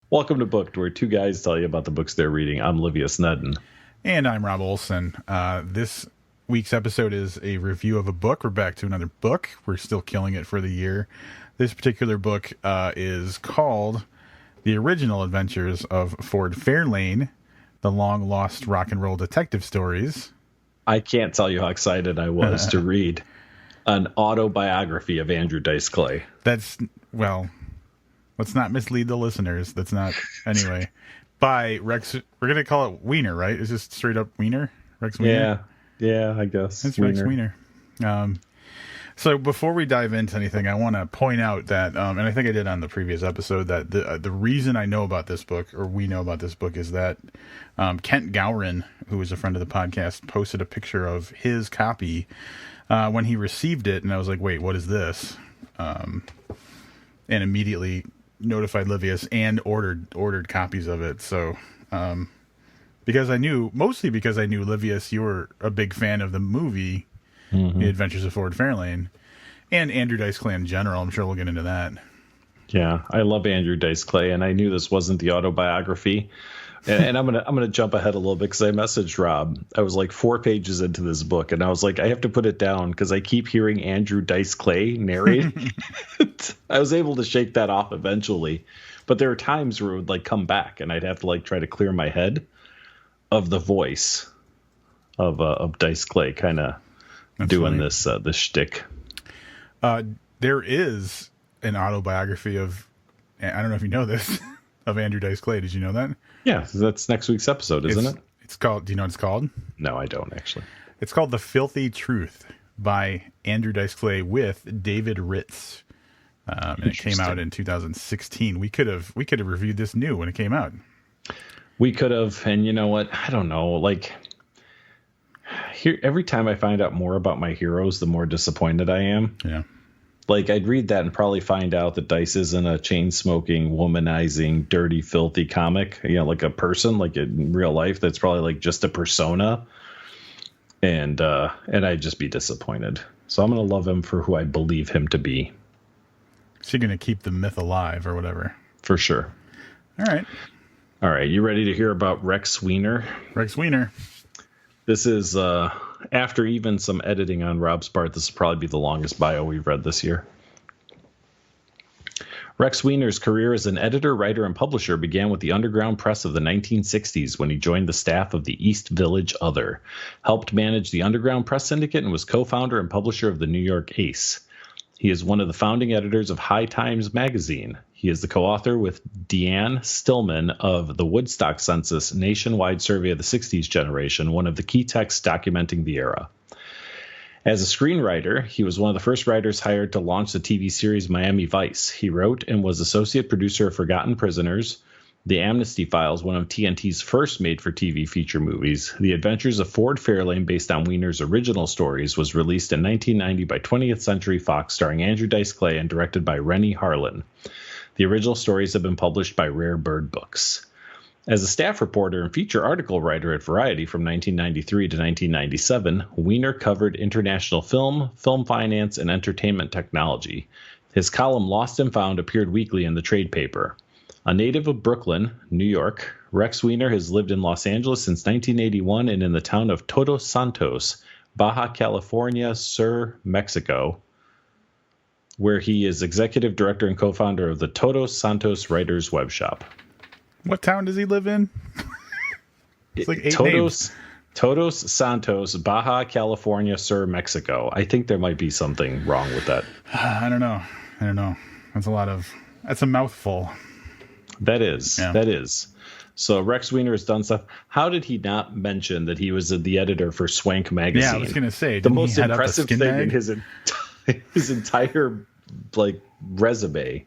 Welcome to Booked, where two guys tell you about the books they're reading. I'm Livia Snedden. And I'm Rob Olson. This week's episode is a review of a book. We're back to another book. We're still killing it for the year. This particular book is called The Original Adventures of Ford Fairlane, The Long Lost Rock and Roll Detective Stories. I can't tell you how excited I was to read an autobiography of Andrew Dice Clay. Let's not mislead the listeners. That's not, anyway. By Rex, we're going to call it Weiner, right? Is this straight up Weiner? Rex Weiner? Yeah, I guess. It's Rex Weiner. So before we dive into anything, I want to point out that, and I think I did on the previous episode, that the reason I know about this book, or we know about this book, is that Kent Gowron, who is a friend of the podcast, posted a picture of his copy when he received it, and I was like, wait, what is this? And immediately notified Livius and ordered copies of it. So because I knew Livius, you were a big fan of the movie The Adventures of Ford Fairlane, and Andrew Dice Clay in general. I'm sure we'll get into that. Yeah, I love Andrew Dice Clay, and I knew this wasn't the autobiography. And I'm gonna jump ahead a little bit because I messaged Rob. I was like 4 pages into this book, and I was like, I have to put it down because I keep hearing Andrew Dice Clay narrate. I was able to shake that off eventually, but there were times where it would like come back, and I'd have to like try to clear my head of the voice of Dice Clay, kind of doing funny. This shtick. There is an autobiography of, I don't know if you know this, of Andrew Dice Clay. Did you know that? Yeah, that's next week's episode, isn't it? It's called, do you know what it's called? No, I don't actually. It's called The Filthy Truth by Andrew Dice Clay with David Ritz. And it came out in 2016. We could have reviewed this new when it came out. We could have, and you know what? I don't know. Like, here, every time I find out more about my heroes, the more disappointed I am. Yeah. Like, I'd read that and probably find out that Dice isn't a chain-smoking, womanizing, dirty, filthy comic. You know, like a person, like in real life, that's probably like just a persona. And I'd just be disappointed. So I'm going to love him for who I believe him to be. So you're going to keep the myth alive or whatever. For sure. All right. You ready to hear about Rex Weiner? Rex Weiner. This is, after even some editing on Rob's part, this will probably be the longest bio we've read this year. Rex Weiner's career as an editor, writer, and publisher began with the underground press of the 1960s when he joined the staff of the East Village Other, helped manage the underground press syndicate, and was co-founder and publisher of the New York Ace. He is one of the founding editors of High Times magazine. He is the co-author with Deanne Stillman of the Woodstock Census Nationwide Survey of the 60s Generation, one of the key texts documenting the era. As a screenwriter, he was one of the first writers hired to launch the TV series Miami Vice. He wrote and was associate producer of Forgotten Prisoners, The Amnesty Files, one of TNT's first made-for-TV feature movies. The Adventures of Ford Fairlane, based on Weiner's original stories, was released in 1990 by 20th Century Fox, starring Andrew Dice Clay and directed by Rennie Harlan. The original stories have been published by Rare Bird Books. As a staff reporter and feature article writer at Variety from 1993 to 1997, Weiner covered international film, film finance, and entertainment technology. His column Lost and Found appeared weekly in the trade paper. A native of Brooklyn, New York, Rex Weiner has lived in Los Angeles since 1981 and in the town of Todos Santos, Baja California Sur, Mexico, where he is executive director and co-founder of the Todos Santos Writers Web Shop. What town does he live in? It's like 8 names. Todos Santos, Baja California Sur, Mexico. I think there might be something wrong with that. I don't know. That's a mouthful. That is. So Rex Weiner has done stuff. How did he not mention that he was the editor for Swank magazine? Yeah, I was going to say. The most impressive thing in his entire like resume.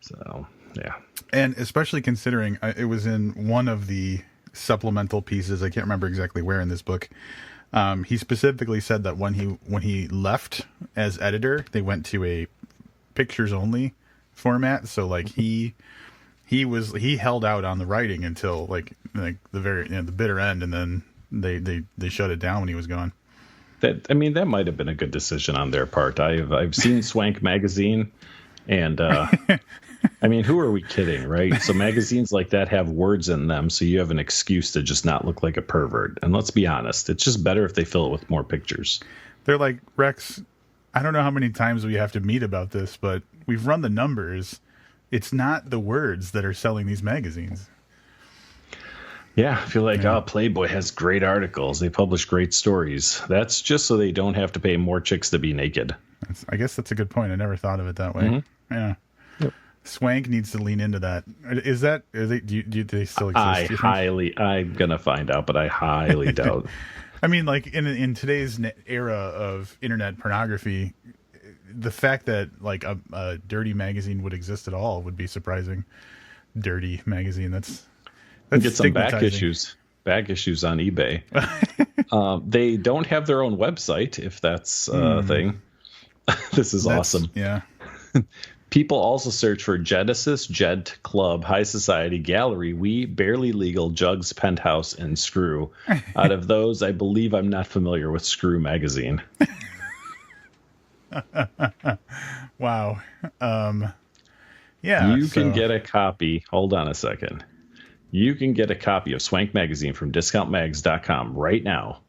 So, yeah. And especially considering it was in one of the supplemental pieces, I can't remember exactly where in this book, he specifically said that when he left as editor, they went to a pictures only format. So like he held out on the writing until like the very the bitter end, and then they shut it down when he was gone. That might have been a good decision on their part. I've seen Swank magazine, and I mean, who are we kidding, right? So magazines like that have words in them, so you have an excuse to just not look like a pervert. And let's be honest, it's just better if they fill it with more pictures. They're like, Rex, I don't know how many times we have to meet about this, but we've run the numbers. It's not the words that are selling these magazines. Yeah, I feel like, Playboy has great articles. They publish great stories. That's just so they don't have to pay more chicks to be naked. I guess that's a good point. I never thought of it that way. Mm-hmm. Yeah. Yep. Swank needs to lean into that. Do they still exist? I'm going to find out, but I highly doubt. I mean, like in today's era of internet pornography, the fact that like a dirty magazine would exist at all would be surprising. Dirty magazine. That's get some back issues on eBay. They don't have their own website, if that's a thing. That's awesome. Yeah. People also search for Genesis, Gent, Club, High Society, Gallery, We, Barely Legal, Jugs, Penthouse, and Screw. Out of those, I believe I'm not familiar with Screw magazine. Wow. Yeah. You can get a copy. Hold on a second. You can get a copy of Swank Magazine from discountmags.com right now.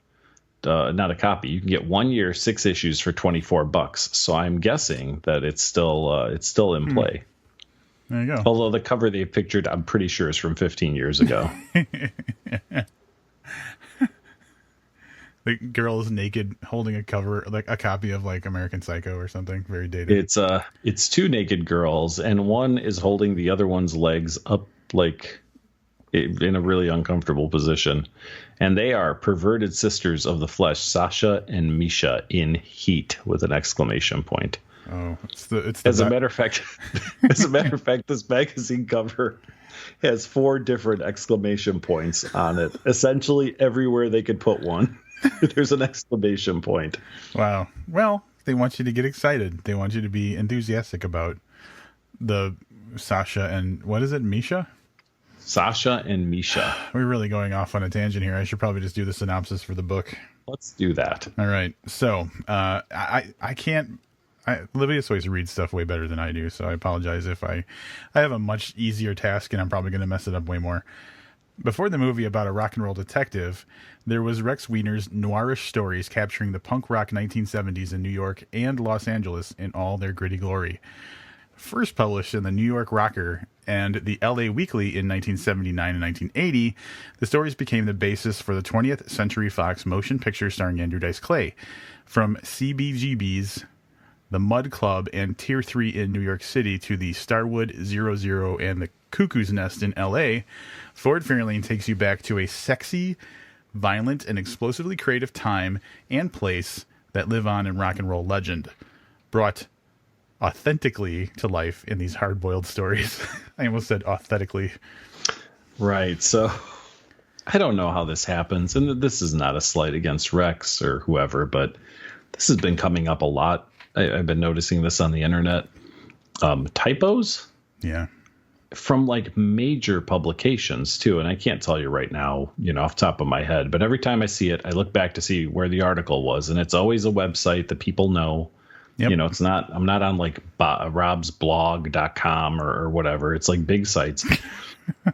Not a copy. You can get 1 year, 6 issues for $24. So I'm guessing that it's still in play. There you go. Although the cover they pictured, I'm pretty sure, is from 15 years ago. The girl is naked, holding a cover, like a copy of like American Psycho or something. Very dated. It's two naked girls, and one is holding the other one's legs up, like in a really uncomfortable position. And they are perverted sisters of the flesh, Sasha and Misha, in heat, with an exclamation point. Oh, as a matter of fact, this magazine cover has 4 different exclamation points on it. Essentially everywhere they could put one, there's an exclamation point. Wow. Well, they want you to get excited. They want you to be enthusiastic about the Sasha and what is it, Misha? Sasha and Misha. We're really going off on a tangent here. I should probably just do the synopsis for the book. Let's do that. All right. So I can't. Livius always reads stuff way better than I do, so I apologize if I have a much easier task and I'm probably going to mess it up way more. Before the movie about a rock and roll detective, there was Rex Weiner's noirish stories capturing the punk rock 1970s in New York and Los Angeles in all their gritty glory. First published in the New York Rocker and the LA Weekly in 1979 and 1980, the stories became the basis for the 20th Century Fox motion picture starring Andrew Dice Clay. From CBGB's The Mud Club and Tier 3 in New York City to the Starwood 00 and the Cuckoo's Nest in LA, Ford Fairlane takes you back to a sexy, violent, and explosively creative time and place that live on in rock and roll legend, brought authentically to life in these hard-boiled stories. I almost said authentically. Right. So I don't know how this happens, and this is not a slight against Rex or whoever, but this has been coming up a lot. I've been noticing this on the internet. Typos? Yeah. From like major publications too. And I can't tell you right now, off the top of my head, but every time I see it, I look back to see where the article was, and it's always a website that people know. Yep. It's not, I'm not on like robsblog.com or whatever. It's like big sites.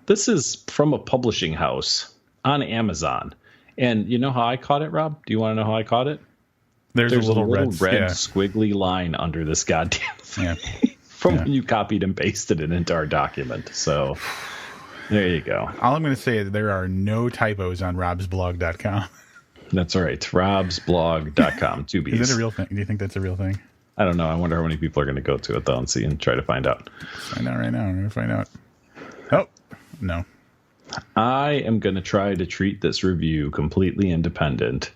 This is from a publishing house on Amazon. And you know how I caught it, Rob? Do you want to know how I caught it? There's a little red squiggly line under this goddamn thing from when you copied and pasted it into our document. So there you go. All I'm going to say is there are no typos on robsblog.com. That's all right. robsblog.com. 2 B's. Is it a real thing? Do you think that's a real thing? I don't know. I wonder how many people are going to go to it, though, and see and try to find out. Find out right now. I'm going to find out. Oh, no. I am going to try to treat this review completely independent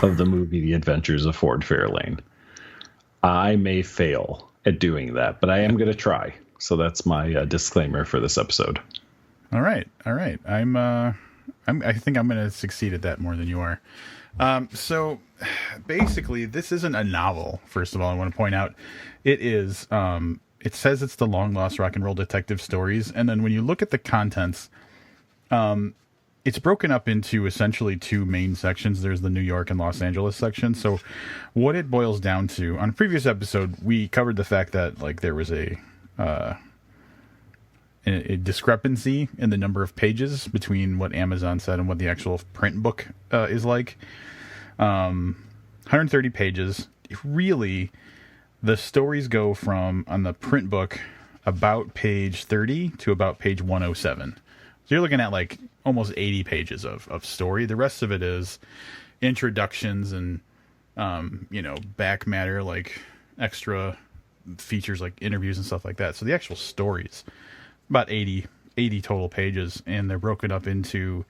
of the movie The Adventures of Ford Fairlane. I may fail at doing that, but I am going to try. So that's my disclaimer for this episode. All right. I think I'm going to succeed at that more than you are. So basically this isn't a novel. First of all, I want to point out it is, it says it's the long lost rock and roll detective stories. And then when you look at the contents, it's broken up into essentially 2 main sections. There's the New York and Los Angeles section. So what it boils down to, on a previous episode, we covered the fact that like there was a a discrepancy in the number of pages between what Amazon said and what the actual print book is like. 130 pages. Really, the stories go from, on the print book, about page 30 to about page 107. So you're looking at like almost 80 pages of story. The rest of it is introductions and, back matter, like extra features like interviews and stuff like that. So the actual stories, about 80 total pages, and they're broken up into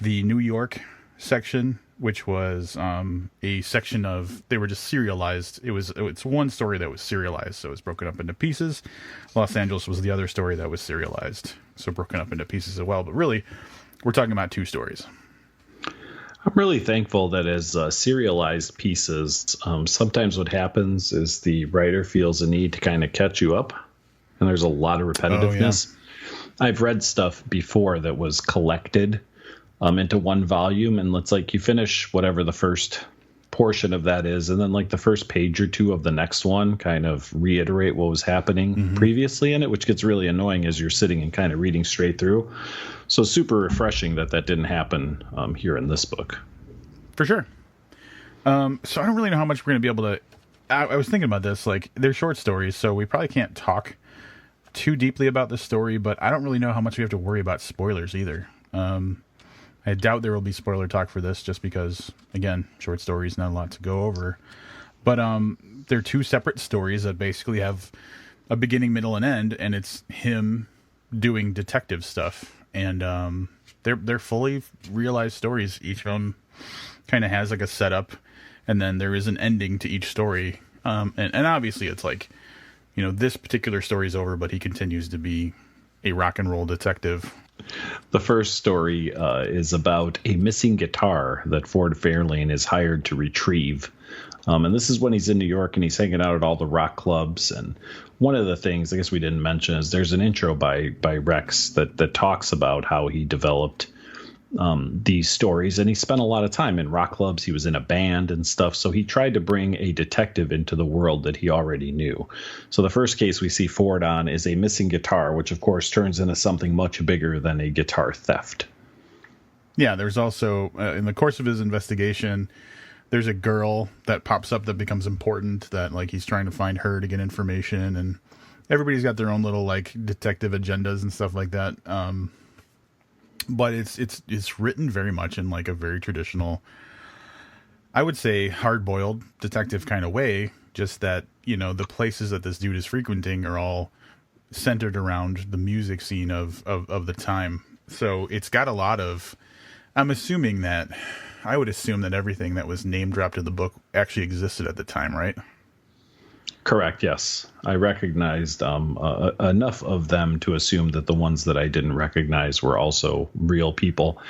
the New York section, which was a section of, they were just serialized. It's one story that was serialized, so it's broken up into pieces. Los Angeles was the other story that was serialized, so broken up into pieces as well. But really, we're talking about two stories. I'm really thankful that as serialized pieces, sometimes what happens is the writer feels a need to kind of catch you up, and there's a lot of repetitiveness. I've read stuff before that was collected into one volume, and it's like you finish whatever the first portion of that is, and then like the first page or two of the next one kind of reiterate what was happening previously in it, which gets really annoying as you're sitting and kind of reading straight through. So super refreshing that didn't happen here in this book. For sure. So I don't really know how much we're going to be able to... I was thinking about this, like, they're short stories, so we probably can't talk too deeply about this story, but I don't really know how much we have to worry about spoilers either. I doubt there will be spoiler talk for this just because, again, short stories, not a lot to go over. But they're two separate stories that basically have a beginning, middle, and end, and it's him doing detective stuff. And they're fully realized stories. Each of them kind of has like a setup, and then there is an ending to each story. And obviously it's like, this particular story is over, but he continues to be a rock and roll detective. The first story is about a missing guitar that Ford Fairlane is hired to retrieve. And this is when he's in New York and he's hanging out at all the rock clubs. And one of the things I guess we didn't mention is there's an intro by Rex that talks about how he developed these stories. And he spent a lot of time in rock clubs. He was in a band and stuff. So he tried to bring a detective into the world that he already knew. So the first case we see Ford on is a missing guitar, which of course turns into something much bigger than a guitar theft. Yeah, there's also, in the course of his investigation, there's a girl that pops up that becomes important, that like he's trying to find her to get information, and everybody's got their own little like detective agendas and stuff like that. But it's written very much in like a very traditional, I would say, hard-boiled detective kind of way. Just that, the places that this dude is frequenting are all centered around the music scene of the time. So it's got a lot of, I would assume that everything that was name dropped in the book actually existed at the time, right? Correct, yes. I recognized enough of them to assume that the ones that I didn't recognize were also real people.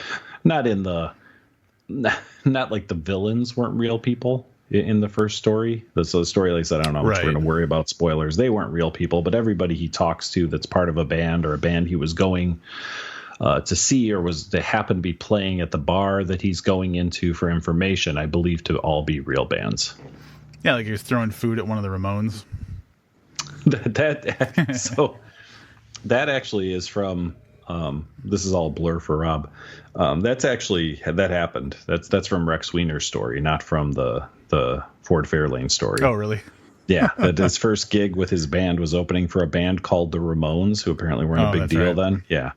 Not like the villains weren't real people in the first story. So the story, like I said, I don't know how much we're going to worry about spoilers. They weren't real people, but everybody he talks to that's part of a band or a band he was going to see or they happen to be playing at the bar that he's going into for information, I believe to all be real bands. Yeah, like he was throwing food at one of the Ramones. So that actually is from this is all a blur for Rob. That happened. That's from Rex Weiner's story, not from the Ford Fairlane story. Oh, really? Yeah, that his first gig with his band was opening for a band called the Ramones, who apparently weren't a big deal then. Yeah.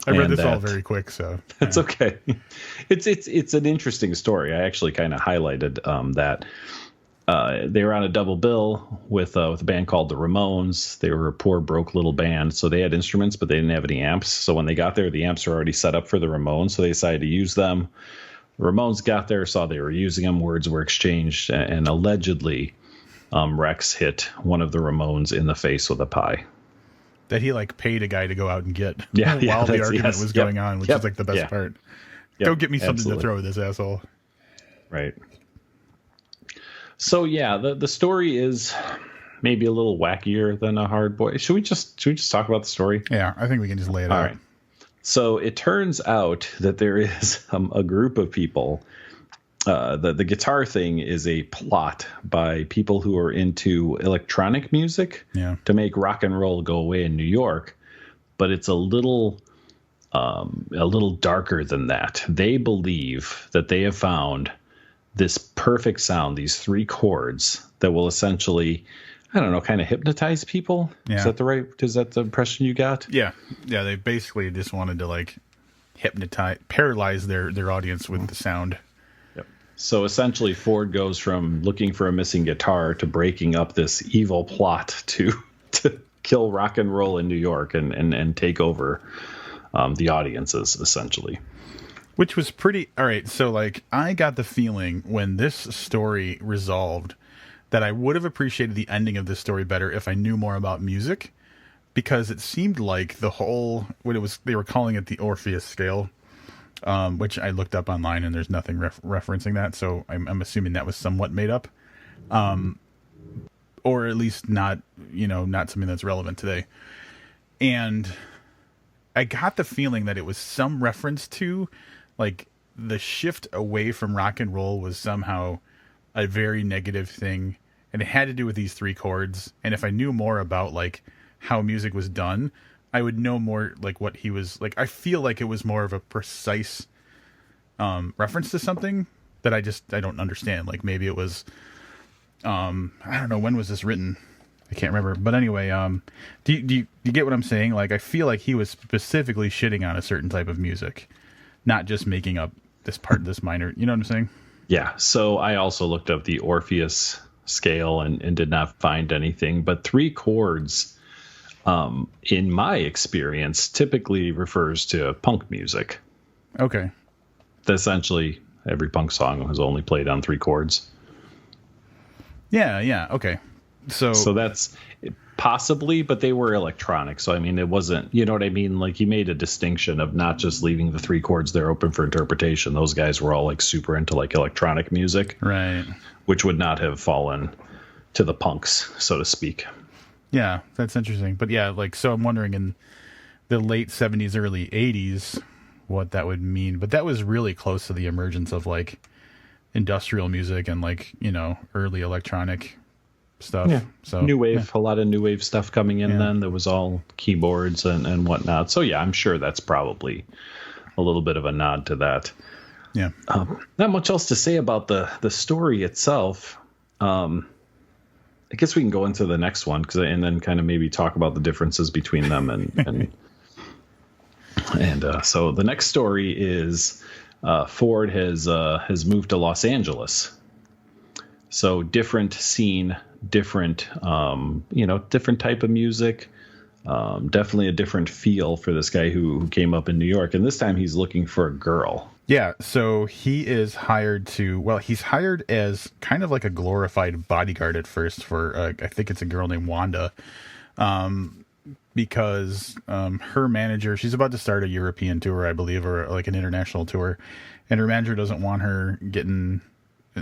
I read this all very quick, so that's okay. It's an interesting story. I actually kind of highlighted that they were on a double bill with a band called the Ramones. They were a poor, broke little band, so they had instruments, but they didn't have any amps. So when they got there, the amps were already set up for the Ramones, so they decided to use them. The Ramones got there, saw they were using them, words were exchanged, and allegedly Rex hit one of the Ramones in the face with a pie. That he like paid a guy to go out and get while the argument was going on, which is like the best part. Go get me something to throw at this asshole. Right. So yeah, the story is maybe a little wackier than a hard boy. Should we just talk about the story? Yeah, I think we can just lay it out. All right. So it turns out that there is a group of people. The guitar thing is a plot by people who are into electronic music to make rock and roll go away in New York. but it's a little darker than that. They believe that they have found this perfect sound, these 3 chords that will essentially, I don't know, kind of hypnotize people. Yeah. Is that the impression you got? Yeah. Yeah. They basically just wanted to like paralyze their audience with the sound. Yep. So essentially Ford goes from looking for a missing guitar to breaking up this evil plot to kill rock and roll in New York and take over the audiences, essentially. Which was pretty... All right, so, like, I got the feeling when this story resolved that I would have appreciated the ending of this story better if I knew more about music, because it seemed like the whole... they were calling it the Orpheus scale, which I looked up online, and there's nothing referencing that, so I'm assuming that was somewhat made up. Or at least not something that's relevant today. And I got the feeling that it was some reference to, like, the shift away from rock and roll was somehow a very negative thing, and it had to do with these 3 chords. And if I knew more about, like, how music was done, I would know more, like, what he was like. I feel like it was more of a precise reference to something that I don't understand. Like, maybe it was I don't know, when was this written? I can't remember. But anyway, do you get what I'm saying? Like, I feel like he was specifically shitting on a certain type of music, not just making up this minor. You know what I'm saying? Yeah. So I also looked up the Orpheus scale and did not find anything. But 3 chords, in my experience, typically refers to punk music. Okay. Essentially, every punk song was only played on 3 chords. Yeah. Okay. So that's possibly, but they were electronic. So, I mean, it wasn't, you know what I mean? Like, he made a distinction of not just leaving the 3 chords there open for interpretation. Those guys were all like super into like electronic music, right? Which would not have fallen to the punks, so to speak. Yeah, that's interesting. But yeah, like, so I'm wondering in the late 70s, early 80s, what that would mean. But that was really close to the emergence of like industrial music and like, early electronic stuff. Yeah. So new wave, a lot of new wave stuff coming in then. There was all keyboards and whatnot. So yeah, I'm sure that's probably a little bit of a nod to that. Yeah. Not much else to say about the story itself. I guess we can go into the next one and then kind of maybe talk about the differences between them and so the next story is Ford has moved to Los Angeles. So different scene, different different type of music. Definitely a different feel for this guy who came up in New York, and this time he's looking for a girl. Yeah, so he is hired he's hired as kind of like a glorified bodyguard at first for, I think it's a girl named Wanda, because her manager, she's about to start a European tour, I believe, or like an international tour, and her manager doesn't want her getting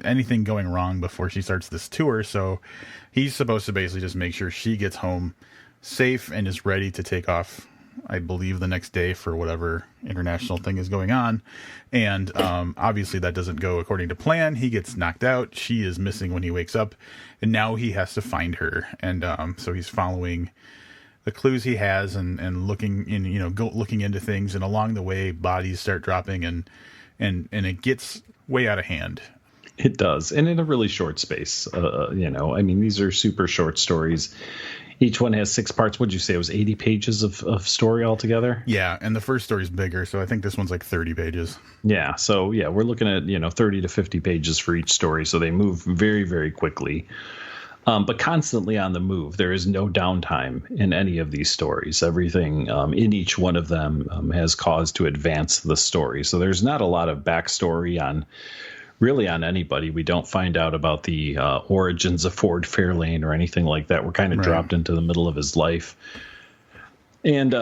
anything going wrong before she starts this tour, so he's supposed to basically just make sure she gets home safe and is ready to take off, I believe, the next day for whatever international thing is going on. And obviously that doesn't go according to plan. He gets knocked out. She is missing when he wakes up, and now he has to find her. And so he's following the clues he has and looking looking into things. And along the way, bodies start dropping and it gets way out of hand. It does, and in a really short space. I mean, these are super short stories. Each one has 6 parts. What'd you say? It was 80 pages of story altogether? Yeah, and the first story's bigger, so I think this one's like 30 pages. Yeah, so yeah, we're looking at 30 to 50 pages for each story, so they move very, very quickly. But constantly on the move. There is no downtime in any of these stories. Everything in each one of them has cause to advance the story. So there's not a lot of backstory on anybody. We don't find out about the origins of Ford Fairlane or anything like that. We're kind of dropped into the middle of his life. And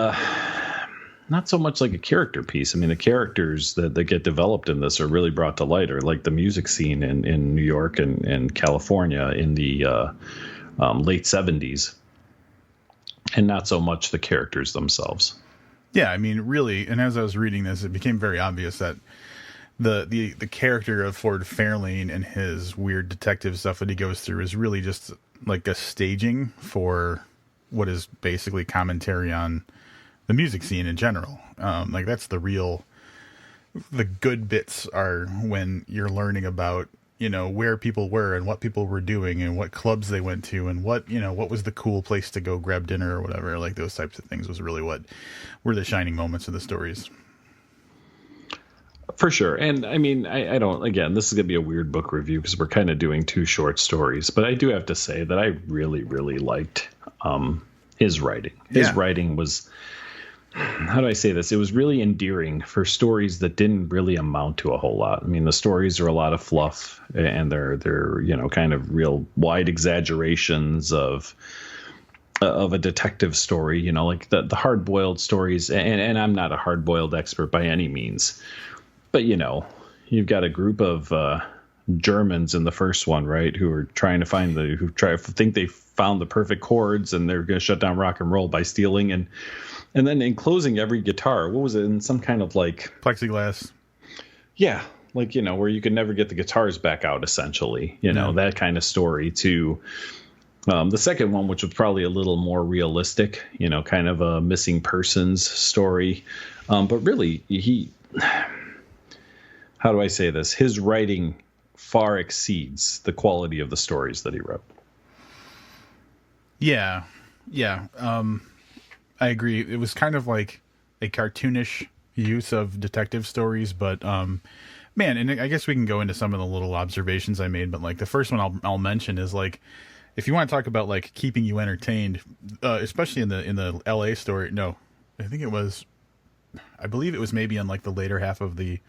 not so much like a character piece. I mean, the characters that get developed in this are really brought to light, or like the music scene in New York and California in the late 70s, and not so much the characters themselves. Yeah, I mean, really, and as I was reading this, it became very obvious that the character of Ford Fairlane and his weird detective stuff that he goes through is really just like a staging for what is basically commentary on the music scene in general. Like that's the good bits are when you're learning about, where people were and what people were doing and what clubs they went to and what was the cool place to go grab dinner or whatever. Like those types of things was really what were the shining moments of the stories. For sure. And I mean, I don't, again, this is going to be a weird book review because we're kind of doing two short stories, but I do have to say that I really, really liked his writing. His writing was, how do I say this? It was really endearing for stories that didn't really amount to a whole lot. I mean, the stories are a lot of fluff and they're kind of real wide exaggerations of a detective story, like the hard-boiled stories. And I'm not a hard-boiled expert by any means. But, you've got a group of Germans in the first one, right, who are trying to think they found the perfect chords and they're going to shut down rock and roll by stealing. And then enclosing every guitar, what was it, in some kind of like... plexiglass. Yeah, like, where you could never get the guitars back out, essentially. That kind of story to... the second one, which was probably a little more realistic, kind of a missing persons story. But really, how do I say this? His writing far exceeds the quality of the stories that he wrote. Yeah. I agree. It was kind of like a cartoonish use of detective stories, but man, and I guess we can go into some of the little observations I made, but like the first one I'll mention is like, if you want to talk about like keeping you entertained, especially in the LA story. No, I believe it was maybe in like the later half of the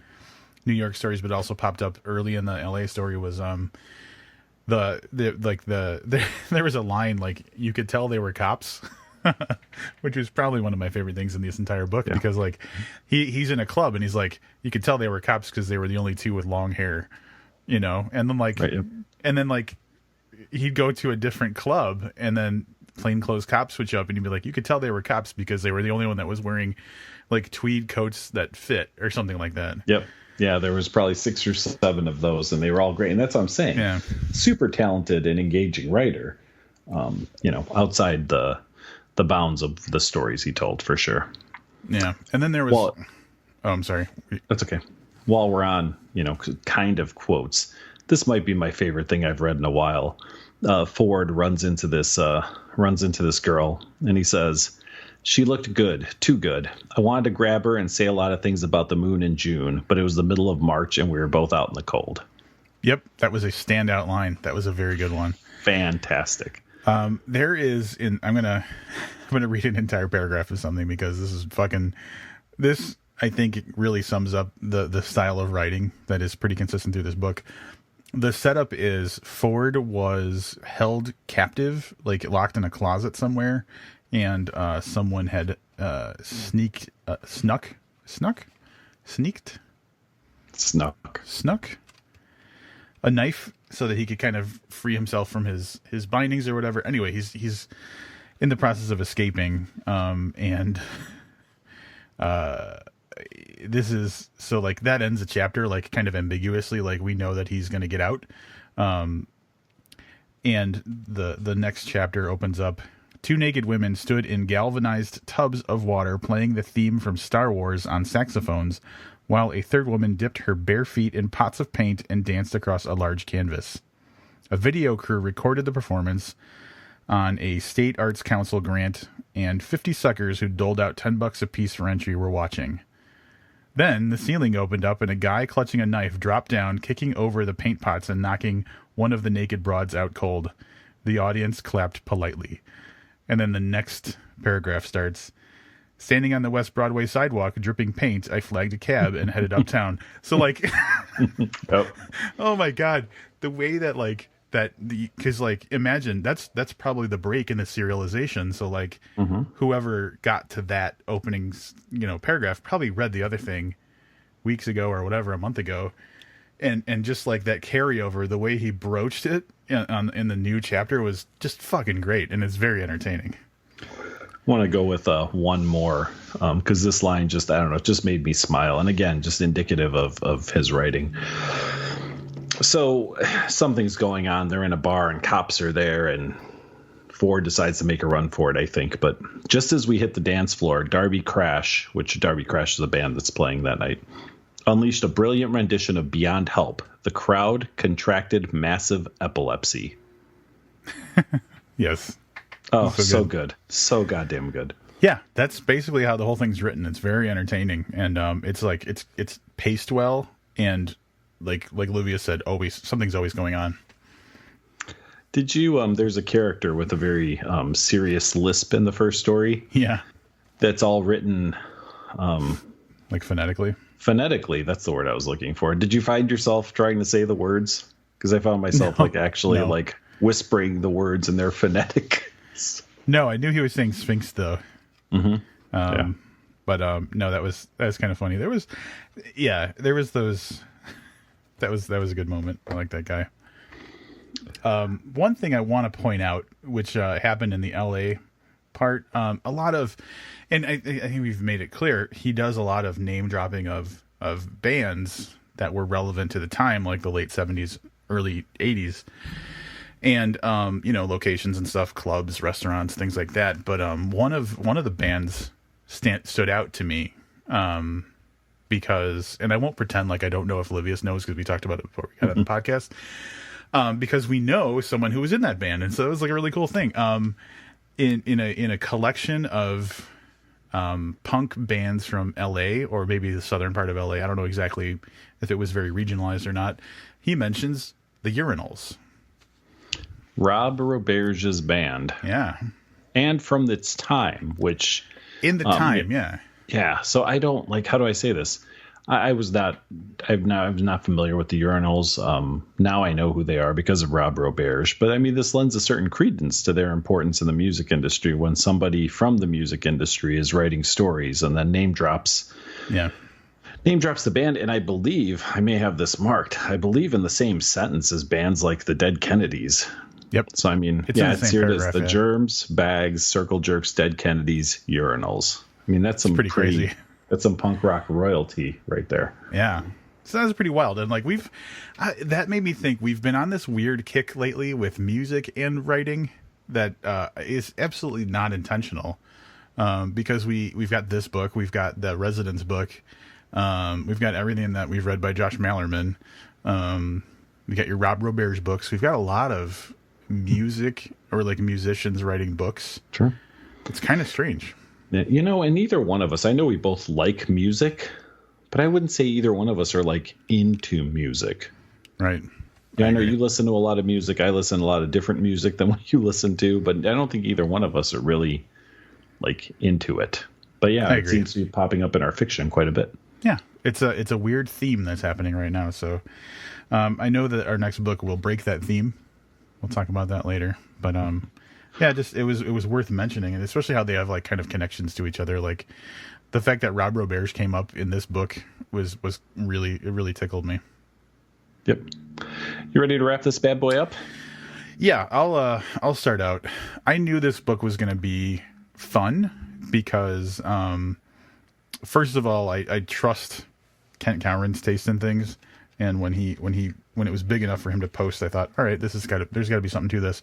New York stories, but also popped up early in the LA story was there was a line like you could tell they were cops, which was probably one of my favorite things in this entire book because like he's in a club and he's like, you could tell they were cops because they were the only two with long hair, and then like and then like he'd go to a different club and then plainclothes cops switch up and he'd be like, you could tell they were cops because they were the only one that was wearing like tweed coats that fit or something like that. Yep. Yeah, there was probably 6 or 7 of those, and they were all great. And that's what I'm saying. Yeah. Super talented and engaging writer, outside the bounds of the stories he told, for sure. Yeah. And then there was... oh, I'm sorry. That's okay. While we're on, kind of quotes, this might be my favorite thing I've read in a while. Ford runs into this girl, and he says... She looked good, too good. I wanted to grab her and say a lot of things about the moon in June, but it was the middle of March and we were both out in the cold. Yep, that was a standout line. That was a very good one. Fantastic. There is I'm gonna read an entire paragraph of something because this I think it really sums up the style of writing that is pretty consistent through this book. The setup is Ford was held captive, like locked in a closet somewhere. And someone had snuck a knife so that he could kind of free himself from his bindings or whatever. Anyway, he's in the process of escaping, and this is so like that ends a chapter like kind of ambiguously, like we know that he's going to get out, and the next chapter opens up. 2 naked women stood in galvanized tubs of water playing the theme from Star Wars on saxophones, while a third woman dipped her bare feet in pots of paint and danced across a large canvas. A video crew recorded the performance on a state arts council grant, and 50 suckers who doled out $10 apiece for entry were watching. Then the ceiling opened up and a guy clutching a knife dropped down, kicking over the paint pots and knocking one of the naked broads out cold. The audience clapped politely. And then the next paragraph starts, standing on the West Broadway sidewalk, dripping paint, I flagged a cab and headed uptown. So like, oh my God, the way that like, because like, imagine that's probably the break in the serialization. So like whoever got to that opening, paragraph probably read the other thing weeks ago or whatever, a month ago. And just like that carryover, the way he broached it in the new chapter was just fucking great, and it's very entertaining. I want to go with one more because this line just, I don't know, it just made me smile. And again, just indicative of his writing. So something's going on. They're in a bar and cops are there, and Ford decides to make a run for it, I think. But just as we hit the dance floor, Darby Crash, which Darby Crash is a band that's playing that night, unleashed a brilliant rendition of Beyond Help. The crowd contracted massive epilepsy. Yes. Oh, so good. So goddamn good. Yeah, that's basically how the whole thing's written. It's very entertaining, and it's like it's paced well, and like Livia said, something's always going on. Did you there's a character with a very serious lisp in the first story? Yeah. That's all written like phonetically. Phonetically, that's the word I was looking for. Did you find yourself trying to say the words? Because I found myself like whispering the words in their phonetic. No, I knew he was saying Sphinx though. Mm-hmm. But no, that was kind of funny. There was those. That was a good moment. I like that guy. One thing I want to point out, which happened in the LA part, a lot of, and I think we've made it clear, he does a lot of name dropping of bands that were relevant to the time, like the late 70s, early 80s. And locations and stuff, clubs, restaurants, things like that. But one of the bands stood out to me because, and I won't pretend like I don't know if Livius knows because we talked about it before we got on the podcast. Because we know someone who was in that band, and so it was like a really cool thing. In a collection of punk bands from LA, or maybe the southern part of LA, I don't know exactly if it was very regionalized or not. He mentions the Urinals. Rob Roberge's band. Yeah. And from its time, which... In the time, yeah. Yeah, so I don't, how do I say this? I'm not familiar with the Urinals. Now I know who they are because of Rob Roberge. But, I mean, this lends a certain credence to their importance in the music industry when somebody from the music industry is writing stories and then name drops the band. And I believe, I may have this marked, I believe in the same sentence as bands like the Dead Kennedys. Yep. So, I mean, it's here it is. The Germs, Bags, Circle Jerks, Dead Kennedys, Urinals. I mean, that's some pretty crazy. That's some punk rock royalty right there. Yeah. So that was pretty wild. And that made me think we've been on this weird kick lately with music and writing that is absolutely not intentional. Because we've got this book, we've got the Residence book, we've got everything that we've read by Josh Mallerman. We got your Rob Roberge books. We've got a lot of music or musicians writing books. Sure. It's kind of strange. And neither one of us, I know we both like music, but I wouldn't say either one of us are into music. Right. Yeah, I know you listen to a lot of music. I listen to a lot of different music than what you listen to, but I don't think either one of us are really into it. But yeah, it seems to be popping up in our fiction quite a bit. Yeah. It's a weird theme that's happening right now. So I know that our next book will break that theme. We'll talk about that later. But it was worth mentioning, and especially how they have kind of connections to each other. Like the fact that Rob Roberge came up in this book was really tickled me. Yep. You ready to wrap this bad boy up? Yeah, I'll start out. I knew this book was going to be fun because first of all, I trust Kent Cameron's taste in things, and when it was big enough for him to post, I thought, all right, there's got to be something to this.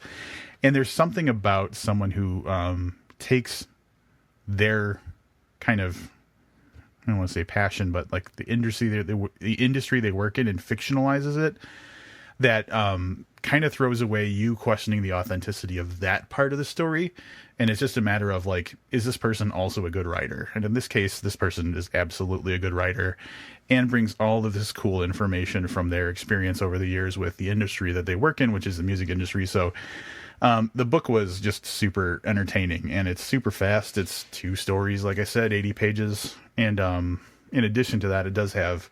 And there's something about someone who takes their kind of, I don't want to say passion, but the industry they work in and fictionalizes it, that kind of throws away you questioning the authenticity of that part of the story. And it's just a matter of is this person also a good writer? And in this case, this person is absolutely a good writer and brings all of this cool information from their experience over the years with the industry that they work in, which is the music industry. So the book was just super entertaining, and it's super fast. It's 2 stories, like I said, 80 pages. And in addition to that, it does have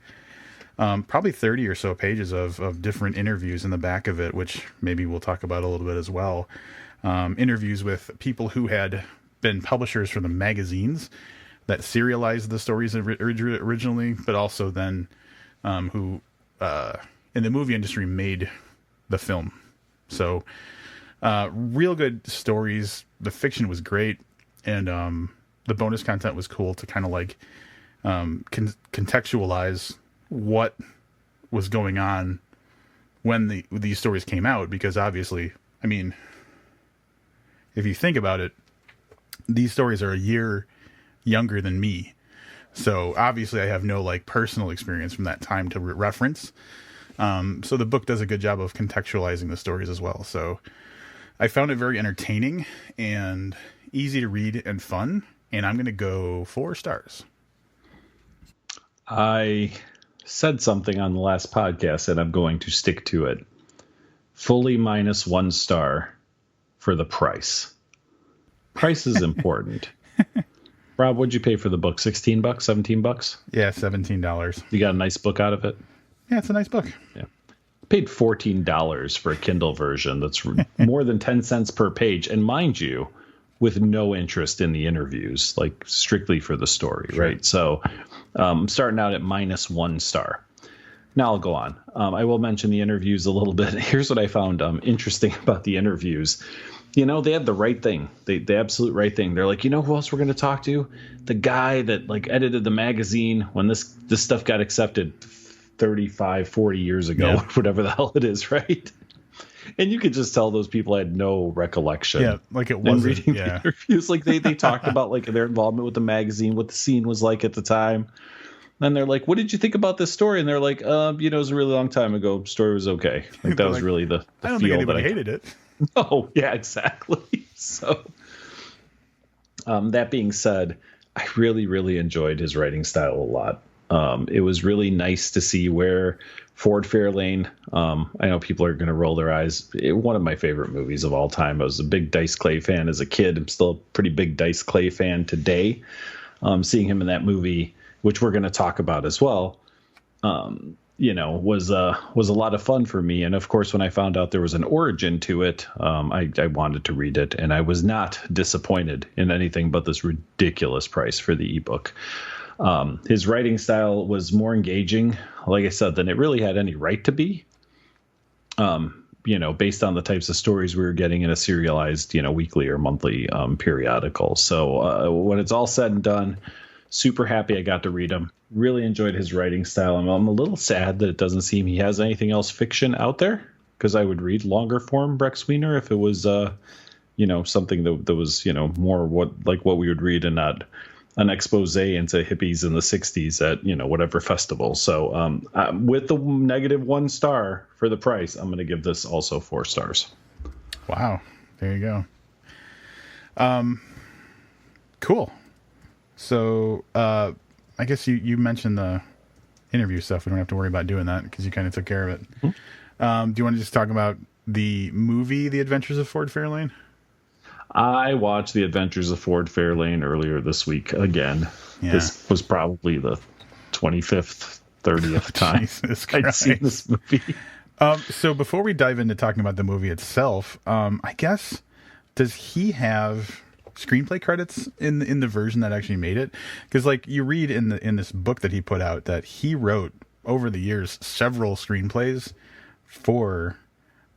probably 30 or so pages of different interviews in the back of it, which maybe we'll talk about a little bit as well. Interviews with people who had been publishers for the magazines that serialized the stories originally, but also then who in the movie industry made the film. So real good stories. The fiction was great, and the bonus content was cool to kind of contextualize what was going on when these stories came out, because obviously, I mean, if you think about it, these stories are a year younger than me. So obviously I have no like personal experience from that time to reference. So the book does a good job of contextualizing the stories as well. So I found it very entertaining and easy to read and fun. And I'm going to go 4 stars. I said something on the last podcast and I'm going to stick to it. Fully -1 star for the price. Price is important. Rob, what'd you pay for the book? $16, $17? Yeah, $17. You got a nice book out of it? Yeah, it's a nice book. Yeah. I paid $14 for a Kindle version that's more than 10 cents per page. And mind you, with no interest in the interviews, like strictly for the story, sure. Right? So starting out at -1 star. Now I'll go on. I will mention the interviews a little bit. Here's what I found interesting about the interviews. You know, they had the right thing. The absolute right thing. They're like, you know who else we're going to talk to? The guy that like edited the magazine when this stuff got accepted 35, 40 years ago, yeah. Whatever the hell it is, right? And you could just tell those people had no recollection. Yeah, like it wasn't. Reading yeah. the interviews, like they talked about like their involvement with the magazine, what the scene was like at the time. And they're like, what did you think about this story? And they're like, it was a really long time ago. Story was okay. Like that was like, really the I don't feel think anybody that hated it. Oh, yeah, exactly. So that being said, I really, really enjoyed his writing style a lot. It was really nice to see where Ford Fairlane, I know people are going to roll their eyes. One of my favorite movies of all time. I was a big Dice Clay fan as a kid. I'm still a pretty big Dice Clay fan today. Seeing him in that movie, which we're going to talk about as well, was a lot of fun for me. And of course, when I found out there was an origin to it, I wanted to read it, and I was not disappointed in anything but this ridiculous price for the ebook. His writing style was more engaging, like I said, than it really had any right to be. Based on the types of stories we were getting in a serialized, weekly or monthly periodical. So when it's all said and done, super happy I got to read him. Really enjoyed his writing style. I'm a little sad that it doesn't seem he has anything else fiction out there, because I would read longer form Brex Weiner if it was, something that was, more what we would read and not an expose into hippies in the 60s at, whatever festival. So with the -1 star for the price, I'm going to give this also 4 stars. Wow. There you go. Cool. So, I guess you mentioned the interview stuff. We don't have to worry about doing that because you kind of took care of it. Mm-hmm. Do you want to just talk about the movie, The Adventures of Ford Fairlane? I watched The Adventures of Ford Fairlane earlier this week again. Yeah. This was probably the 25th, 30th time I'd seen this movie. So before we dive into talking about the movie itself, I guess, does he have screenplay credits in the version that actually made it? Because like you read in this book that he put out that he wrote over the years several screenplays for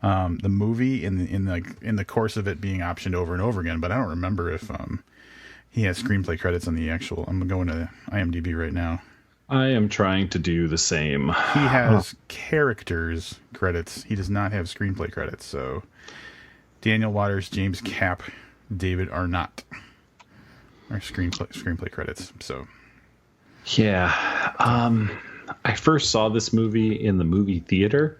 the movie in the course of it being optioned over and over again, but I don't remember if he has screenplay credits on the actual. I'm going to IMDb right now. I am trying to do the same. He has characters credits. He does not have screenplay credits. So Daniel Waters, James Capp, David Arnott are screenplay credits. So yeah, I first saw this movie in the movie theater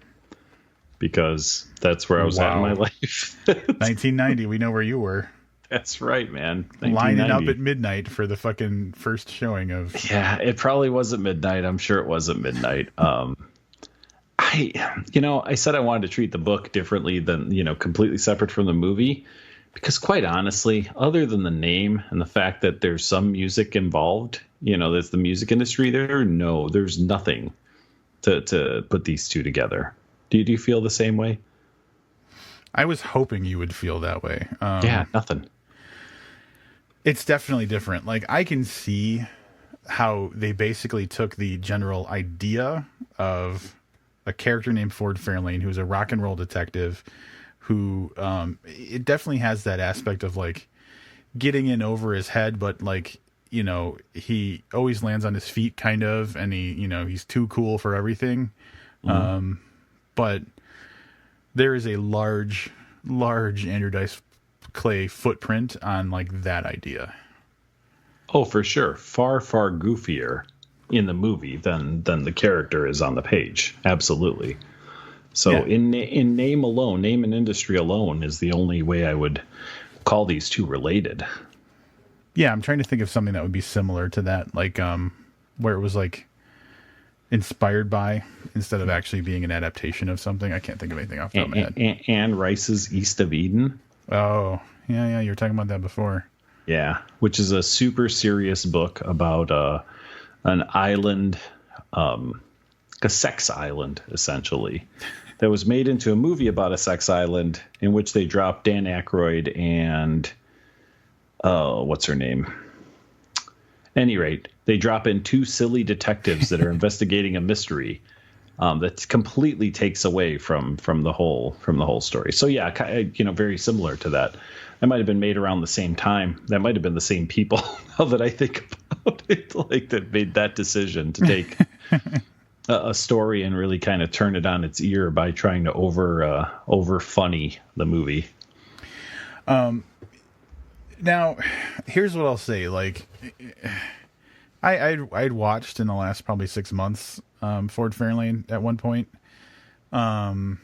because that's where I was at in my life. 1990. We know where you were. That's right, man. Lining up at midnight for the fucking first showing of. Yeah, it probably wasn't midnight. I'm sure it wasn't midnight. I said I wanted to treat the book differently than, completely separate from the movie. Because quite honestly, other than the name and the fact that there's some music involved, there's the music industry there's nothing to put these two together. Do you feel the same way? I was hoping you would feel that way. Yeah, nothing. It's definitely different. Like I can see how they basically took the general idea of a character named Ford Fairlane, who's a rock and roll detective, who it definitely has that aspect of like getting in over his head, but like, he always lands on his feet kind of, and he's too cool for everything. But there is a large Andrew Dice Clay footprint on like that idea. Oh, for sure. Far, far goofier in the movie than the character is on the page. Absolutely. So in name alone, name and industry alone is the only way I would call these two related. Yeah, I'm trying to think of something that would be similar to that, like where it was like inspired by instead of actually being an adaptation of something. I can't think of anything off the top of my head. Anne Rice's East of Eden. Oh, yeah, you were talking about that before. Yeah, which is a super serious book about an island, a sex island, essentially, that was made into a movie about a sex island in which they dropped Dan Aykroyd and what's her name? Any rate, they drop in two silly detectives that are investigating a mystery that completely takes away from the whole story. So yeah, very similar to that. That might have been made around the same time. That might have been the same people. Now that I think about it, like that made that decision to take a story and really kind of turn it on its ear by trying to over funny the movie. Now, here's what I'll say. Like, I'd watched in the last probably 6 months Ford Fairlane at one point, and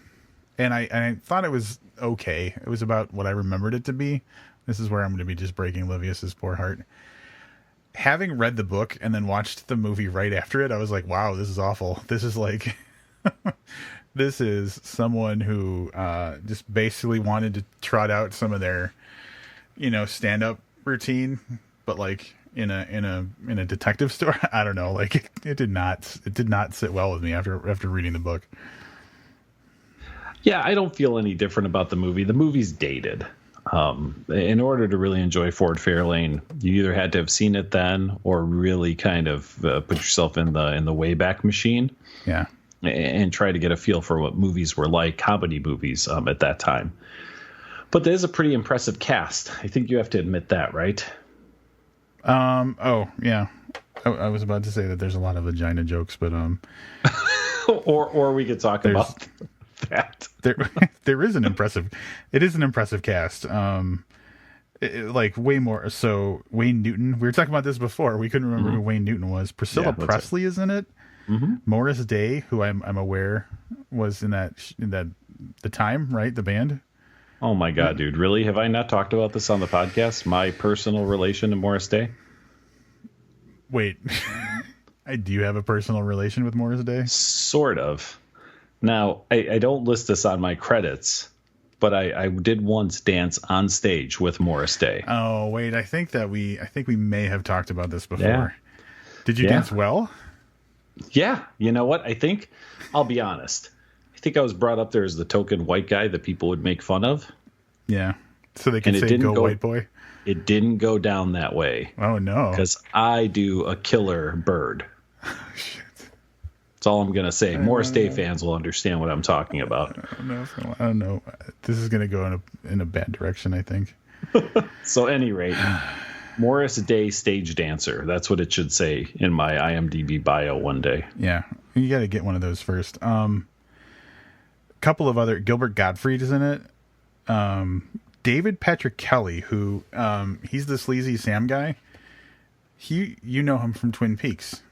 I thought it was okay. It was about what I remembered it to be. This is where I'm going to be just breaking Livius's poor heart. Having read the book and then watched the movie right after it, I was like, wow, this is awful. This is like, this is someone who just basically wanted to trot out some of their, stand-up routine, but like in a detective story. I don't know. Like it did not sit well with me after reading the book. Yeah, I don't feel any different about the movie. The movie's dated. In order to really enjoy Ford Fairlane, you either had to have seen it then or really kind of put yourself in the Wayback Machine. Yeah. And try to get a feel for what movies were like, comedy movies at that time. But there's a pretty impressive cast. I think you have to admit that, right? Oh, yeah. I was about to say that there's a lot of vagina jokes, but or we could talk about that. There is an impressive. It is an impressive cast. Like way more. So Wayne Newton. We were talking about this before. We couldn't remember who Wayne Newton was. Priscilla Presley is in it. Mm-hmm. Morris Day, who I'm aware was in the Time, right? The band. Oh my God, dude! Really? Have I not talked about this on the podcast? My personal relation to Morris Day. Wait, do you have a personal relation with Morris Day? Sort of. Now, I don't list this on my credits, but I did once dance on stage with Morris Day. Oh wait, I think we may have talked about this before. Yeah. Did you dance well? Yeah. You know what? I'll be honest. I think I was brought up there as the token white guy that people would make fun of. Yeah. So they can say go white boy. It didn't go down that way. Oh no. Because I do a killer bird. Shit. That's all I'm going to say. Morris Day fans will understand what I'm talking about. I don't know. This is going to go in a bad direction, I think. So at any rate, Morris Day stage dancer. That's what it should say in my IMDb bio one day. Yeah. You got to get one of those first. Couple of other, Gilbert Gottfried is in it. David Patrick Kelly, who he's the sleazy Sam guy. You know him from Twin Peaks.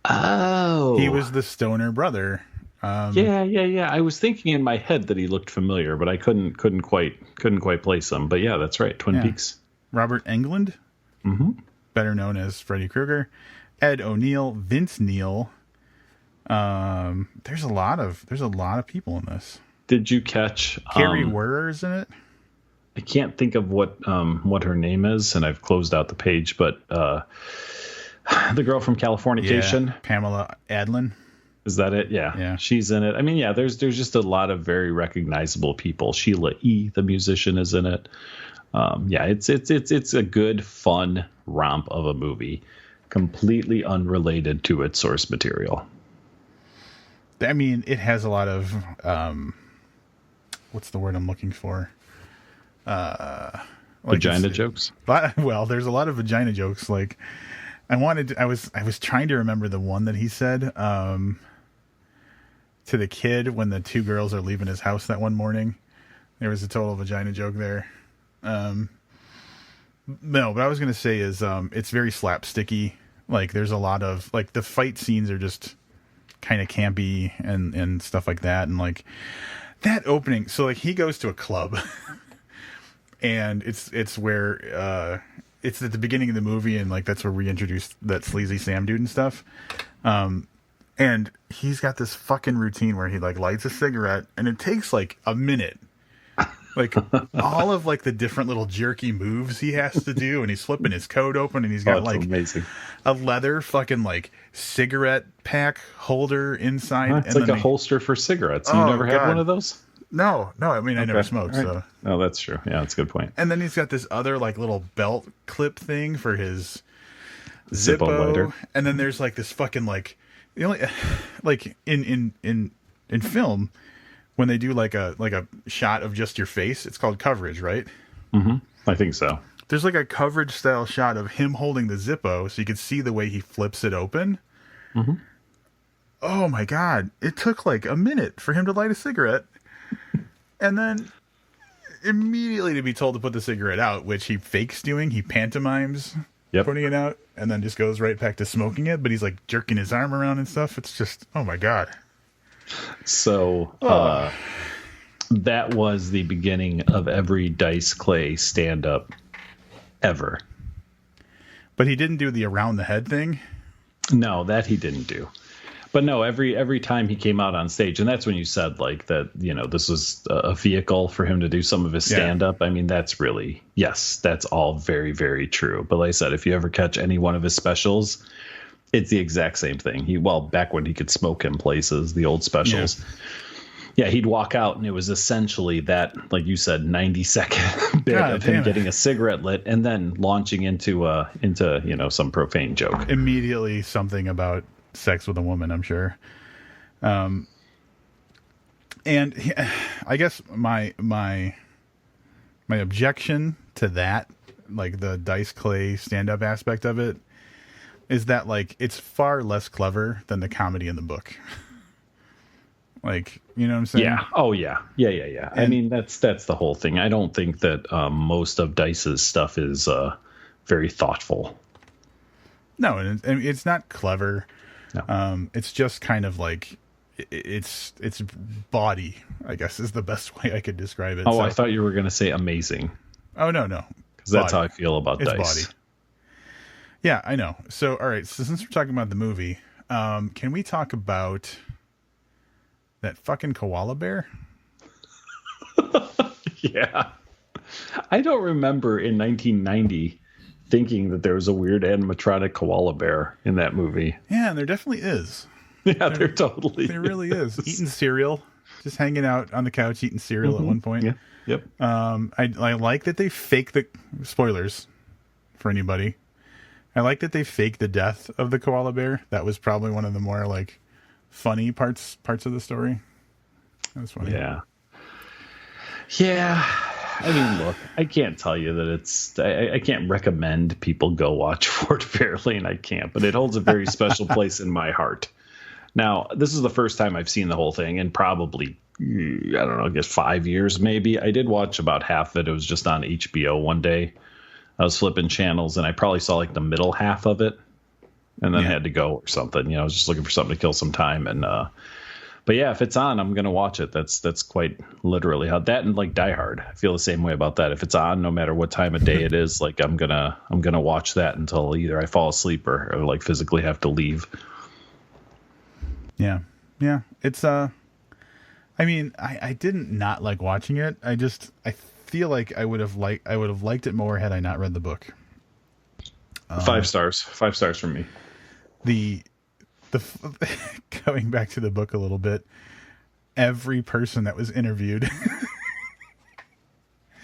Oh, he was the stoner brother. Yeah. I was thinking in my head that he looked familiar, but I couldn't quite place him. But yeah, that's right. Twin Peaks. Robert Englund, better known as Freddy Krueger. Ed O'Neill, Vince Neil. There's a lot of people in this. Did you catch Carrie Werer's in it? I can't think of what her name is, and I've closed out the page, but the girl from Californication, Pamela Adlon. Is that it? Yeah. She's in it. I mean, yeah, there's just a lot of very recognizable people. Sheila E., the musician, is in it. It's a good, fun romp of a movie, completely unrelated to its source material. I mean, it has a lot of what's the word I'm looking for? Vagina jokes. Well, there's a lot of vagina jokes. Like, I was trying to remember the one that he said to the kid when the two girls are leaving his house that one morning. There was a total vagina joke there. No, what I was going to say is it's very slapsticky. Like, there's a lot of, like, the fight scenes are just kind of campy and stuff like that. And, like, that opening, so, like, he goes to a club. And it's where, it's at the beginning of the movie, and, like, that's where we introduced that sleazy Sam dude and stuff. And he's got this fucking routine where he, like, lights a cigarette, and it takes, like, a minute. Like, all of, like, the different little jerky moves he has to do, and he's flipping his coat open, and he's got, like, amazing. A leather fucking, like, cigarette pack holder inside. It's like a holster for cigarettes. You never had one of those? No. I mean, I never smoked, right. So. Oh, that's true. Yeah, that's a good point. And then he's got this other, like, little belt clip thing for his Zippo lighter. And then there's, like, this fucking, like, the only, like, in film, when they do like a shot of just your face, it's called coverage, right? Mm-hmm. I think so. There's like a coverage style shot of him holding the Zippo, so you can see the way he flips it open. Mm-hmm. Oh my God. It took like a minute for him to light a cigarette. And then immediately to be told to put the cigarette out, which he fakes doing. He pantomimes putting it out and then just goes right back to smoking it. But he's like jerking his arm around and stuff. It's just, oh my God. So that was the beginning of every Dice Clay stand-up ever. But he didn't do the around the head thing? No, that he didn't do. But no, every time he came out on stage, and that's when you said, like, that, you know, this was a vehicle for him to do some of his stand-up. I mean, that's really, yes, that's all very, very true. But like I said, if you ever catch any one of his specials, it's the exact same thing. Back when he could smoke in places, the old specials. Yeah, he'd walk out and it was essentially that, like you said, 90-second bit of him getting a cigarette lit and then launching into you know, some profane joke. Immediately something about sex with a woman, I'm sure. And I guess my objection to that, like the Dice Clay stand-up aspect of it, is that, like, it's far less clever than the comedy in the book. Like, you know what I'm saying? Yeah. Oh, yeah. Yeah. I mean, that's the whole thing. I don't think that most of Dice's stuff is very thoughtful. No, and it's not clever. No. It's just kind of like it's bawdy, I guess, is the best way I could describe it. Oh, so, I thought you were going to say amazing. Oh, no. Because that's how I feel about it's Dice. Body. Yeah, I know. So, all right. So since we're talking about the movie, can we talk about that fucking koala bear? Yeah. I don't remember in 1990 thinking that there was a weird animatronic koala bear in that movie. Yeah, and there definitely is. Yeah, there totally There really is. Eating cereal. Just hanging out on the couch eating cereal at one point. Yeah. Yep. I like that they fake the spoilers for anybody. I like that they faked the death of the koala bear. That was probably one of the more, like, funny parts of the story. That was funny. Yeah. Yeah. I mean, look, I can't tell you that it's... I can't recommend people go watch Fort Fairlane. I can't. But it holds a very special place in my heart. Now, this is the first time I've seen the whole thing in probably, I don't know, I guess 5 years maybe. I did watch about half of it. It was just on HBO one day. I was flipping channels, and I probably saw like the middle half of it, and then had to go or something. You know, I was just looking for something to kill some time. And but yeah, if it's on, I'm gonna watch it. That's quite literally how that, and like Die Hard. I feel the same way about that. If it's on, no matter what time of day it is, like I'm gonna watch that until either I fall asleep or like physically have to leave. Yeah. It's I mean, I didn't not like watching it. I feel like I would have liked it more had I not read the book. 5 stars. 5 stars from me. The going back to the book a little bit, every person that was interviewed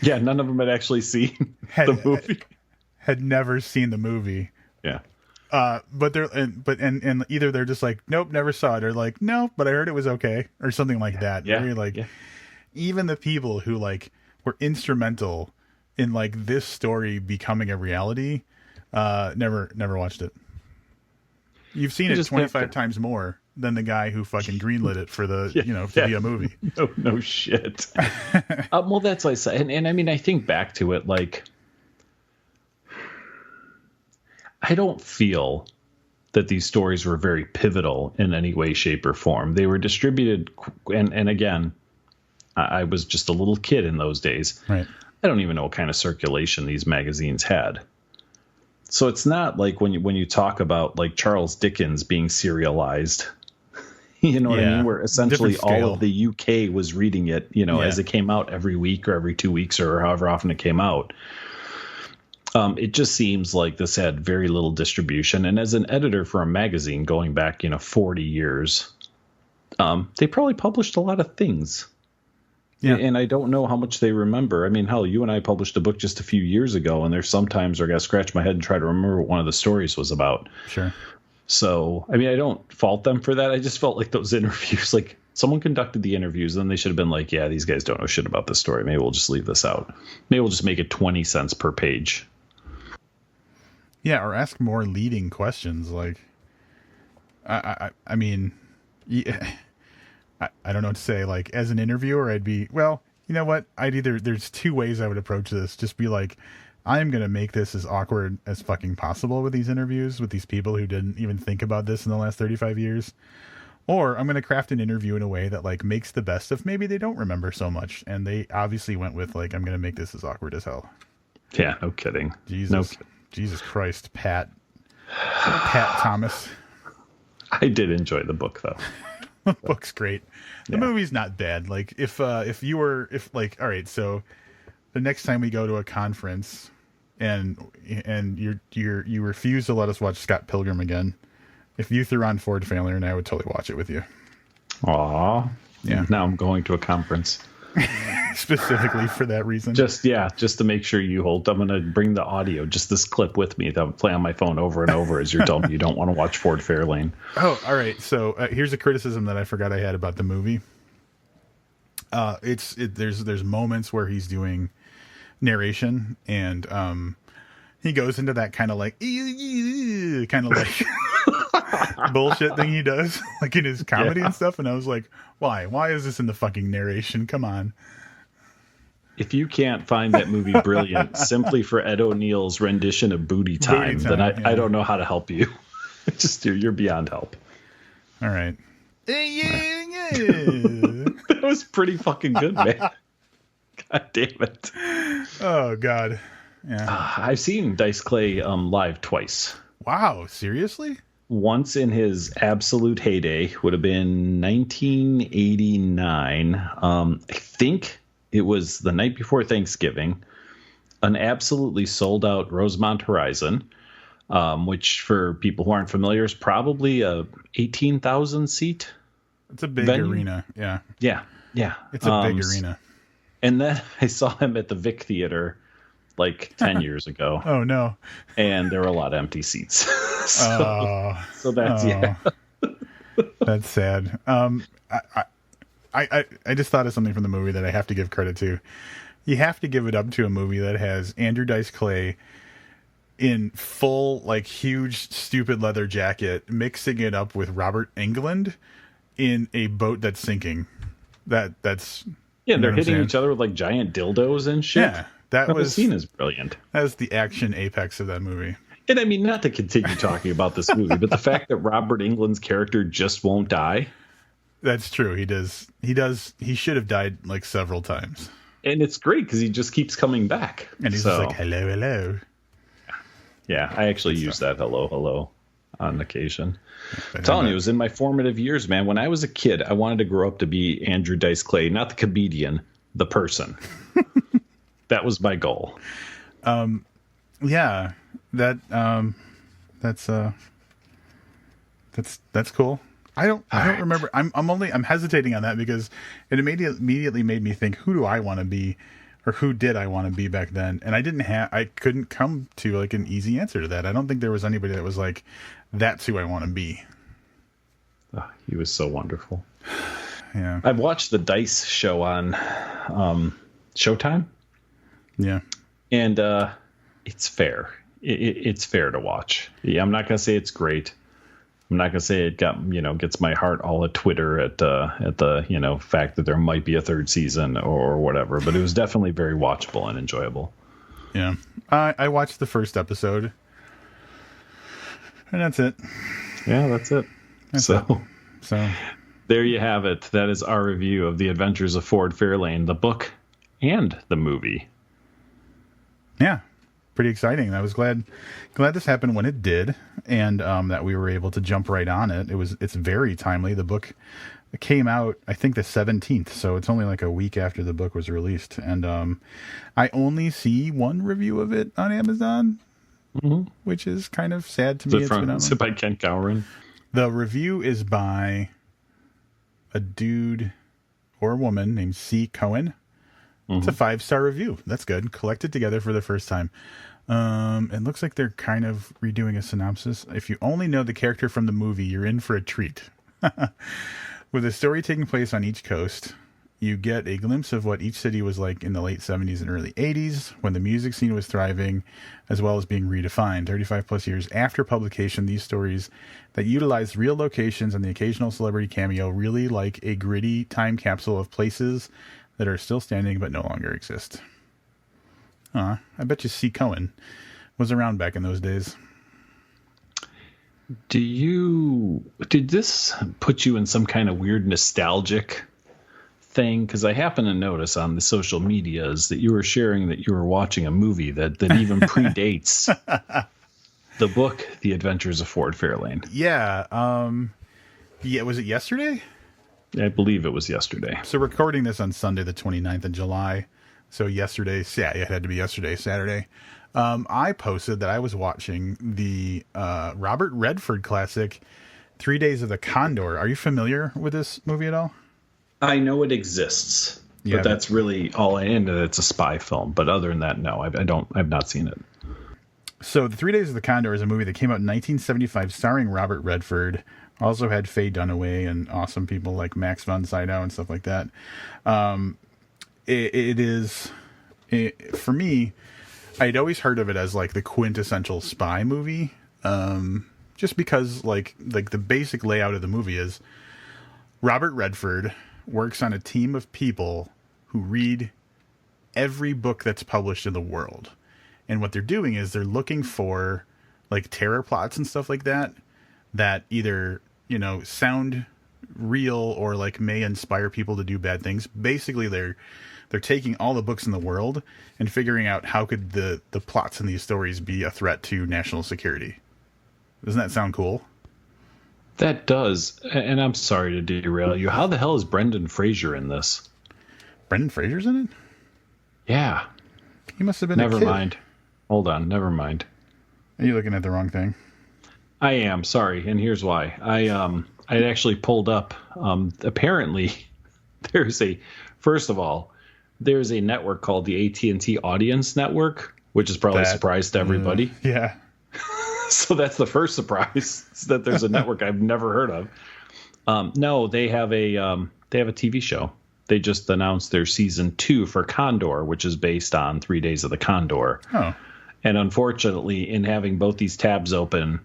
yeah, none of them had actually seen the movie. Had never seen the movie. Yeah. But either they're just like, nope, never saw it, or like, no, but I heard it was okay, or something like that. Yeah. Where like, even the people who like were instrumental in like this story becoming a reality, never watched it. You've seen it 25 times more than the guy who fucking greenlit it for the to be a movie. No shit. Well, that's what I said, and I mean, I think back to it, like, I don't feel that these stories were very pivotal in any way, shape, or form. They were distributed, and again, I was just a little kid in those days. Right. I don't even know what kind of circulation these magazines had. So it's not like when you talk about like Charles Dickens being serialized, you know what I mean? Where essentially all of the UK was reading it, as it came out every week or every 2 weeks or however often it came out. It just seems like this had very little distribution. And as an editor for a magazine going back, 40 years, they probably published a lot of things. Yeah. And I don't know how much they remember. I mean, hell, you and I published a book just a few years ago, and there's sometimes where I got to scratch my head and try to remember what one of the stories was about. Sure. So, I mean, I don't fault them for that. I just felt like those interviews, like someone conducted the interviews, and then they should have been like, yeah, these guys don't know shit about this story. Maybe we'll just leave this out. Maybe we'll just make it 20 cents per page. Yeah, or ask more leading questions. Like, I mean, yeah. I don't know what to say. Like, as an interviewer, I'd be, well, you know what? There's two ways I would approach this. Just be like, I'm going to make this as awkward as fucking possible with these interviews with these people who didn't even think about this in the last 35 years. Or I'm going to craft an interview in a way that like makes the best of maybe they don't remember so much. And they obviously went with like, I'm going to make this as awkward as hell. Yeah, no kidding. Jesus Christ, Pat Thomas. I did enjoy the book though. The book's great. The movie's not bad. Like if all right, so the next time we go to a conference and you refuse to let us watch Scott Pilgrim again, if you threw on Ford Fairlane, I would totally watch it with you. Aw. Yeah. Now I'm going to a conference. Specifically for that reason. Just to make sure you hold. I'm going to bring the audio, just this clip with me that I'll play on my phone over and over as you're telling me you don't want to watch Ford Fairlane. Oh, all right. So here's a criticism that I forgot I had about the movie. There's moments where he's doing narration and he goes into that kind of like bullshit thing he does like in his comedy and stuff, and I was like, why is this in the fucking narration? Come on. If you can't find that movie brilliant simply for Ed O'Neill's rendition of Booty Time, then I don't know how to help you. Just you're beyond help. All right. That was pretty fucking good, man. God damn it. Oh God. Yeah. I've seen Dice Clay live twice. Wow, seriously? Once in his absolute heyday, would have been 1989. I think it was the night before Thanksgiving. An absolutely sold out Rosemont Horizon, which for people who aren't familiar is probably a 18,000 seat. It's a big venue. Arena. Yeah. Yeah. It's a big arena. And then I saw him at the Vic Theater like 10 years ago. Oh no. And there were a lot of empty seats. so that's That's sad. I just thought of something from the movie that I have to give credit to. You have to give it up to a movie that has Andrew Dice Clay in full, like, huge, stupid leather jacket, mixing it up with Robert Englund in a boat that's sinking. That's they're hitting each other with like giant dildos and shit. Yeah, that whole scene is brilliant. That was the action apex of that movie. And I mean, not to continue talking about this movie, but the fact that Robert Englund's character just won't die. That's true. He does. He should have died like several times. And it's great because he just keeps coming back. And he's just like, hello. Yeah, I actually use that hello on occasion. I'm telling you, it was in my formative years, man. When I was a kid, I wanted to grow up to be Andrew Dice Clay, not the comedian, the person. That was my goal. Yeah, that's cool. I don't remember. I'm hesitating on that because it immediately made me think, who do I want to be, or who did I want to be back then? And I couldn't come to like an easy answer to that. I don't think there was anybody that was like, that's who I want to be. Oh, he was so wonderful. Yeah. I've watched the Dice show on Showtime. Yeah. And it's fair. It's fair to watch. Yeah, I'm not going to say it's great. I'm not gonna say it gets my heart all at Twitter at the fact that there might be a third season or whatever, but it was definitely very watchable and enjoyable. Yeah, I watched the first episode, and that's it. Yeah, that's it. So there you have it. That is our review of The Adventures of Ford Fairlane, the book and the movie. Yeah, pretty exciting. I was glad this happened when it did, and that we were able to jump right on it. It's very timely. The book came out, I think, the 17th, so it's only like a week after the book was released. And I only see one review of it on Amazon, which is kind of sad to me. Is it by Ken Cowron? The review is by a dude or a woman named C. Cohen. It's a 5-star review. That's good. Collected together for the first time. It looks like they're kind of redoing a synopsis. If you only know the character from the movie, you're in for a treat. With a story taking place on each coast, you get a glimpse of what each city was like in the late 70s and early 80s, when the music scene was thriving, as well as being redefined. 35 plus years after publication, these stories that utilize real locations and the occasional celebrity cameo really like a gritty time capsule of places that are still standing but no longer exist. I bet you C. Cohen was around back in those days. Did this put you in some kind of weird nostalgic thing? Because I happen to notice on the social medias that you were sharing that you were watching a movie that even predates the book, The Adventures of Ford Fairlane. Yeah. Was it yesterday? I believe it was yesterday. So recording this on Sunday, the 29th of July. So yesterday, it had to be yesterday, Saturday. I posted that I was watching the Robert Redford classic, 3 Days of the Condor. Are you familiar with this movie at all? I know it exists, but that's really all I know. It's a spy film, but other than that, no, I've not seen it. So the 3 Days of the Condor is a movie that came out in 1975, starring Robert Redford. Also had Faye Dunaway and awesome people like Max von Sydow and stuff like that. For me, I'd always heard of it as like the quintessential spy movie, just because like the basic layout of the movie is Robert Redford works on a team of people who read every book that's published in the world. And what they're doing is they're looking for like terror plots and stuff like that either, sound real or like may inspire people to do bad things. Basically, they're taking all the books in the world and figuring out how could the plots in these stories be a threat to national security. Doesn't that sound cool? That does. And I'm sorry to derail you. How the hell is Brendan Fraser in this? Brendan Fraser's in it? Yeah. He must have been Never a kid. mind. Hold on. Never mind. Are you looking at the wrong thing? I am. Sorry. And here's why. I actually pulled up. Apparently, there's a network called the AT&T Audience Network, which is probably a surprise to everybody. Yeah. So that's the first surprise, is that there's a network I've never heard of. No, they have a TV show. They just announced their season 2 for Condor, which is based on 3 Days of the Condor. Oh. And unfortunately, in having both these tabs open,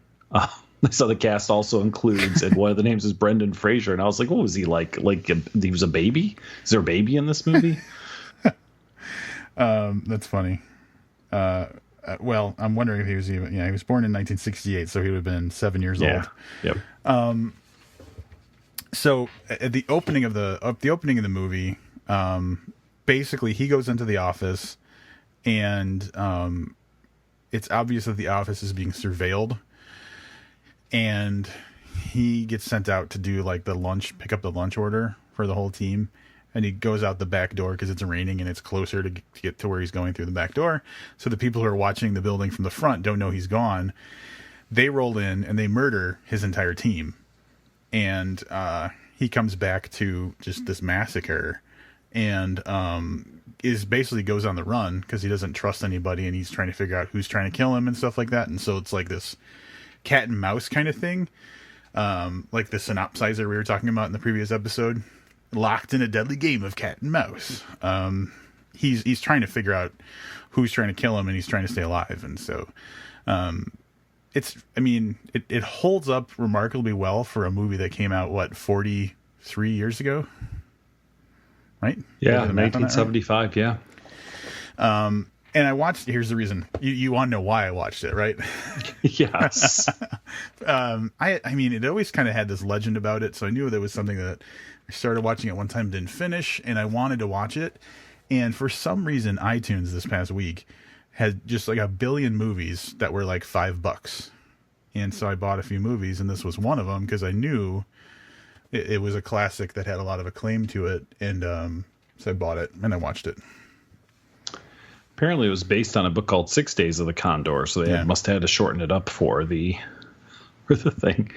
so the cast also includes, and one of the names is Brendan Fraser, and I was like, what was he like? Like he was a baby? Is there a baby in this movie? That's funny. Well, I'm wondering if he was he was born in 1968, so he would have been 7 years old. Yep. So at the opening of the movie, basically he goes into the office, and it's obvious that the office is being surveilled, and he gets sent out to do like pick up the lunch order for the whole team. And he goes out the back door because it's raining and it's closer to get to where he's going through the back door. So the people who are watching the building from the front don't know he's gone. They roll in and they murder his entire team. And he comes back to just this massacre and basically goes on the run because he doesn't trust anybody and he's trying to figure out who's trying to kill him and stuff like that. And so it's like this cat and mouse kind of thing. Like the synopsizer we were talking about in the previous episode. Locked in a deadly game of cat and mouse. He's trying to figure out who's trying to kill him, and he's trying to stay alive. And so it holds up remarkably well for a movie that came out 43 years ago, right? Yeah, 1975. Right? Yeah. And I watched. Here's the reason. You want to know why I watched it, right? Yes. It always kind of had this legend about it, so I knew there was something that I started watching at one time, didn't finish, and I wanted to watch it. And for some reason, iTunes this past week had just like a billion movies that were like $5. And so I bought a few movies, and this was one of them because I knew it was a classic that had a lot of acclaim to it. And so I bought it and I watched it. Apparently, it was based on a book called 6 Days of the Condor, so they must have had to shorten it up for the thing.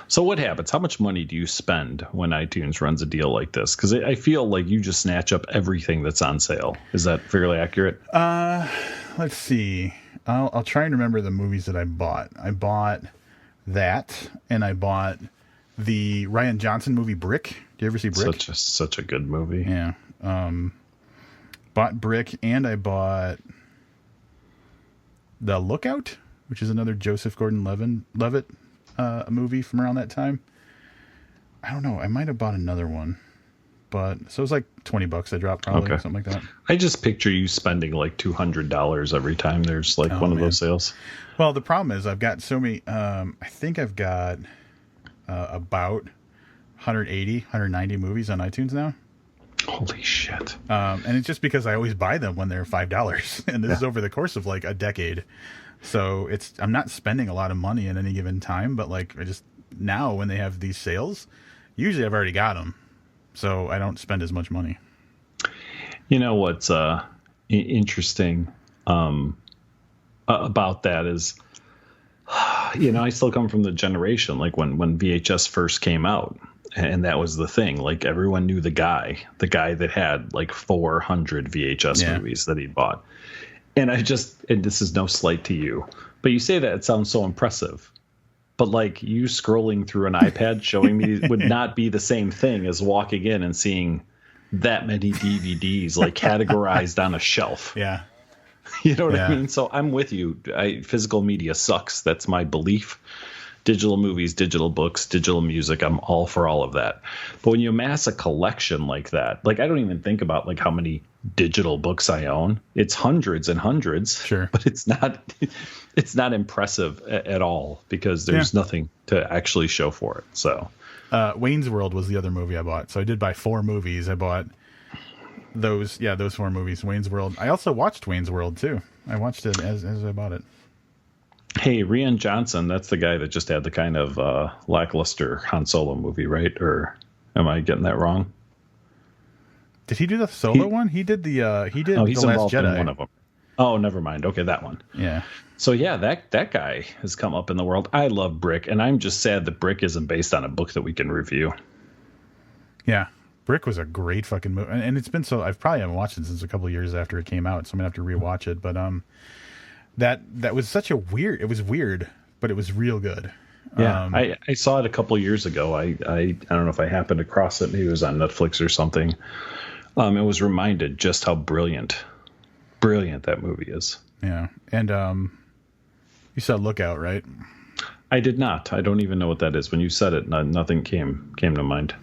So what happens? How much money do you spend when iTunes runs a deal like this? Because I feel like you just snatch up everything that's on sale. Is that fairly accurate? Let's see. I'll try and remember the movies that I bought. I bought that, and I bought the Rian Johnson movie Brick. Do you ever see Brick? Such a good movie. Yeah. Bought Brick, and I bought The Lookout, which is another Joseph Gordon-Levitt movie from around that time. I don't know. I might have bought another one, but so it was like $20 I dropped probably, something like that. I just picture you spending like $200 every time there's like one of those sales. Well, the problem is I've got so many. I think I've got about 180, 190 movies on iTunes now. Holy shit. And it's just because I always buy them when they're $5. And this is over the course of like a decade. So I'm not spending a lot of money at any given time, but like I just now when they have these sales, usually I've already got them. So I don't spend as much money. You know what's interesting about that is, I still come from the generation like when VHS first came out. And that was the thing. Like everyone knew the guy that had like 400 VHS movies that he bought. And and this is no slight to you, but you say that it sounds so impressive. But like you scrolling through an iPad showing me would not be the same thing as walking in and seeing that many DVDs like categorized on a shelf. Yeah. You know what I mean? So I'm with you. Physical media sucks. That's my belief. Digital movies, digital books, digital music. I'm all for all of that. But when you amass a collection like that, like I don't even think about like how many digital books I own. It's hundreds and hundreds. Sure. But it's not impressive at all because there's nothing to actually show for it. So Wayne's World was the other movie I bought. So I did buy 4 movies. I bought those 4 movies. Wayne's World. I also watched Wayne's World too. I watched it as I bought it. Hey, Rian Johnson, that's the guy that just had the kind of lackluster Han Solo movie, right? Or am I getting that wrong? Did he do the Solo one? He did the he's The Last involved Jedi. in one of them. Oh, never mind. Okay, that one. Yeah. So yeah, that guy has come up in the world. I love Brick, and I'm just sad that Brick isn't based on a book that we can review. Yeah. Brick was a great fucking movie, and it's been so I probably haven't watched it since a couple of years after it came out, so I'm gonna have to rewatch it. But that was such a weird. It was weird, but it was real good. Yeah, I saw it a couple of years ago. I don't know if I happened across it. Maybe it was on Netflix or something. I was reminded just how brilliant that movie is. Yeah, and you saw Lookout, right? I did not. I don't even know what that is. When you said it, nothing came to mind.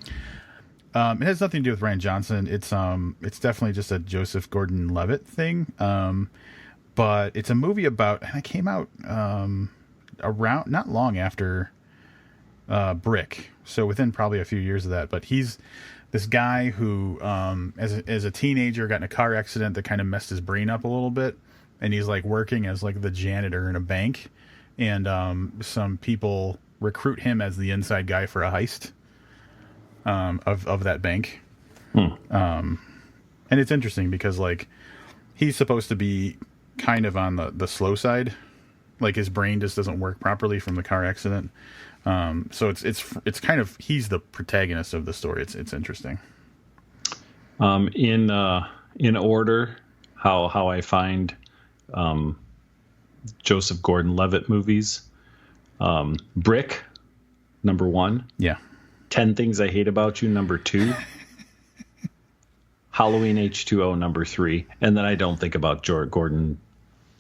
It has nothing to do with Rian Johnson. It's definitely just a Joseph Gordon-Levitt thing. But it's a movie about, and it came out around not long after Brick, so within probably a few years of that. But he's this guy who, as a teenager, got in a car accident that kind of messed his brain up a little bit, and he's like working as like the janitor in a bank, and some people recruit him as the inside guy for a heist of that bank. And it's interesting because like he's supposed to be kind of on the slow side, like his brain just doesn't work properly from the car accident. So it's kind of he's the protagonist of the story. It's interesting. In order, how I find Joseph Gordon-Levitt movies. Brick, number 1. Yeah. 10 Things I Hate About You, number 2. Halloween H2O, number 3. And then I don't think about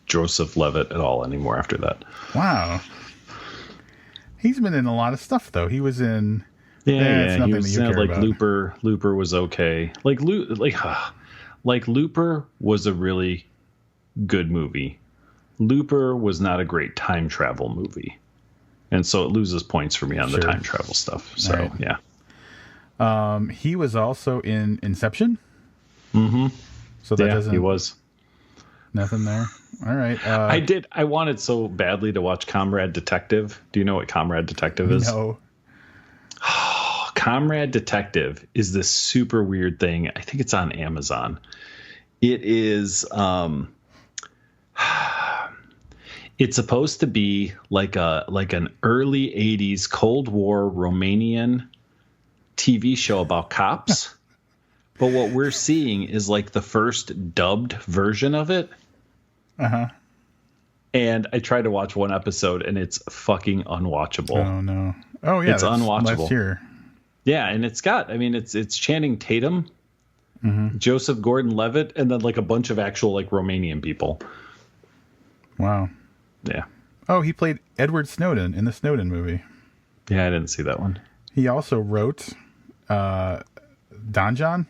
Joseph Levitt at all anymore after that. Wow. He's been in a lot of stuff though. He was in. Yeah, It's he nothing was that you care like about. Looper. Looper was okay. Like Looper was a really good movie. Looper was not a great time travel movie, and so it loses points for me on the time travel stuff. So right. yeah. He was also in Inception. Mm-hmm. So that doesn't. He was. Nothing there. All right. I wanted so badly to watch Comrade Detective. Do you know what Comrade Detective is? No. Comrade Detective is this super weird thing. I think it's on Amazon. It is it's supposed to be like an early 80s Cold War Romanian TV show about cops. But what we're seeing is like the first dubbed version of it. Uh-huh. And I tried to watch one episode and it's fucking unwatchable. Oh no. Oh yeah, it's unwatchable. Last year. Yeah, and it's Channing Tatum, Joseph Gordon-Levitt, and then like a bunch of actual like Romanian people. Wow. Yeah. Oh, he played Edward Snowden in the Snowden movie. Yeah, I didn't see that one. He also wrote Don John,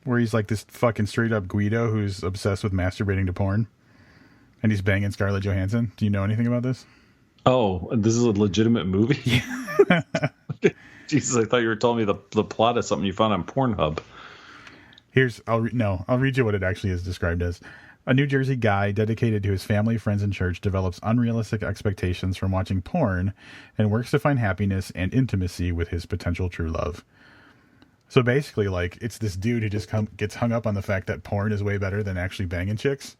where he's like this fucking straight up Guido who's obsessed with masturbating to porn, and he's banging Scarlett Johansson. Do you know anything about this? Oh, this is a legitimate movie? Jesus, I thought you were telling me the plot of something you found on Pornhub. I'll read you what it actually is described as. A New Jersey guy dedicated to his family, friends, and church develops unrealistic expectations from watching porn and works to find happiness and intimacy with his potential true love. So basically, like, it's this dude who just gets hung up on the fact that porn is way better than actually banging chicks,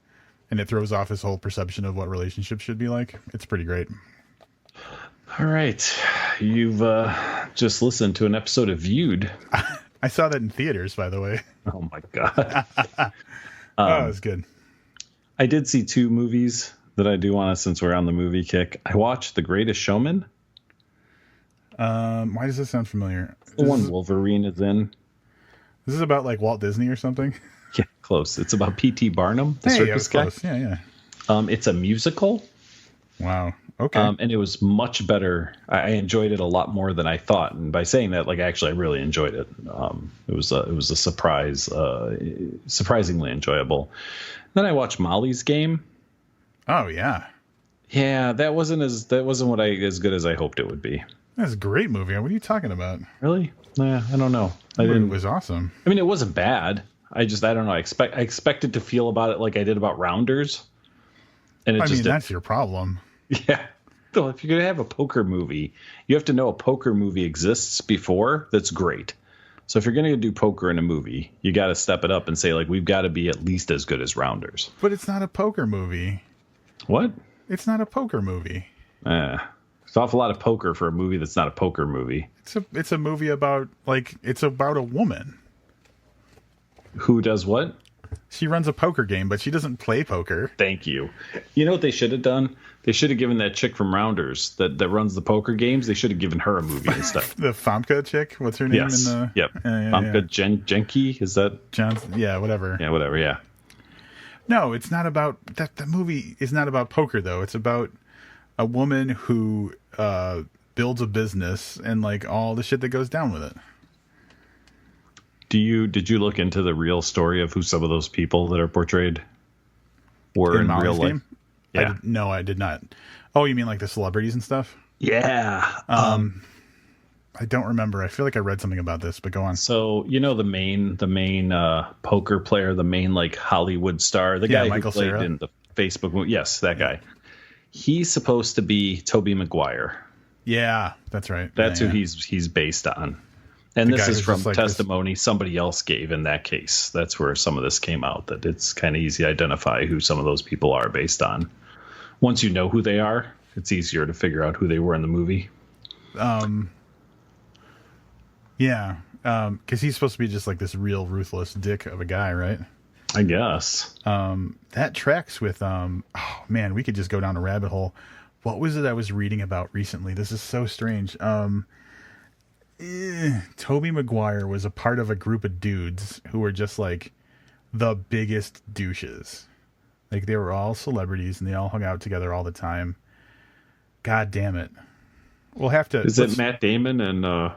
and it throws off his whole perception of what relationships should be like. It's pretty great. All right. You've just listened to an episode of Viewed. I saw that in theaters, by the way. Oh, my God. It was good. I did see two movies that I do want to, since we're on the movie kick. I watched The Greatest Showman. Why does this sound familiar? The one Wolverine is in. This is about like Walt Disney or something? Yeah, close. It's about P.T. Barnum, the circus guy. Close. Yeah. It's a musical. Wow. Okay. And it was much better. I enjoyed it a lot more than I thought. And by saying that, like, actually, I really enjoyed it. It was a surprise, surprisingly enjoyable. Then I watched Molly's Game. Oh yeah. Yeah, that wasn't as good as I hoped it would be. That's a great movie. What are you talking about? Really? Yeah, I don't know. It was awesome. I mean, it wasn't bad. I don't know. I expected to feel about it like I did about Rounders. And that's your problem. Yeah. Well, if you're going to have a poker movie, you have to know a poker movie exists before. That's great. So if you're going to do poker in a movie, you got to step it up and say, like, we've got to be at least as good as Rounders. But it's not a poker movie. What? It's not a poker movie. It's an awful lot of poker for a movie that's not a poker movie. It's a movie about, like, it's about a woman. Who does what? She runs a poker game, but she doesn't play poker. Thank you. You know what they should have done? They should have given that chick from Rounders that runs the poker games, they should have given her a movie instead. The Famke chick? What's her name? Yes. Yep. Famke Jenke? Is that? Johnson? Yeah, whatever. Yeah, whatever, yeah. No, it's not about... The movie is not about poker, though. It's about a woman who builds a business and, like, all the shit that goes down with it. Did you look into the real story of who some of those people that are portrayed were in real life? Yeah. I did not. Oh, you mean like the celebrities and stuff? Yeah. I don't remember. I feel like I read something about this, but go on. So, you know, the main poker player, the main like Hollywood star, the guy Michael who played Cera. in the Facebook movie. Yes, that guy. He's supposed to be Tobey Maguire. Yeah, that's right. That's who he's based on. And this is from testimony somebody else gave in that case. That's where some of this came out, that it's kind of easy to identify who some of those people are based on. Once you know who they are, it's easier to figure out who they were in the movie. Yeah, because he's supposed to be just like this real ruthless dick of a guy, right? I guess. That tracks with, oh man, we could just go down a rabbit hole. What was it I was reading about recently? This is so strange. Tobey Maguire was a part of a group of dudes who were just like the biggest douches. Like they were all celebrities and they all hung out together all the time. God damn it. We'll have to. Is it Matt Damon and? No.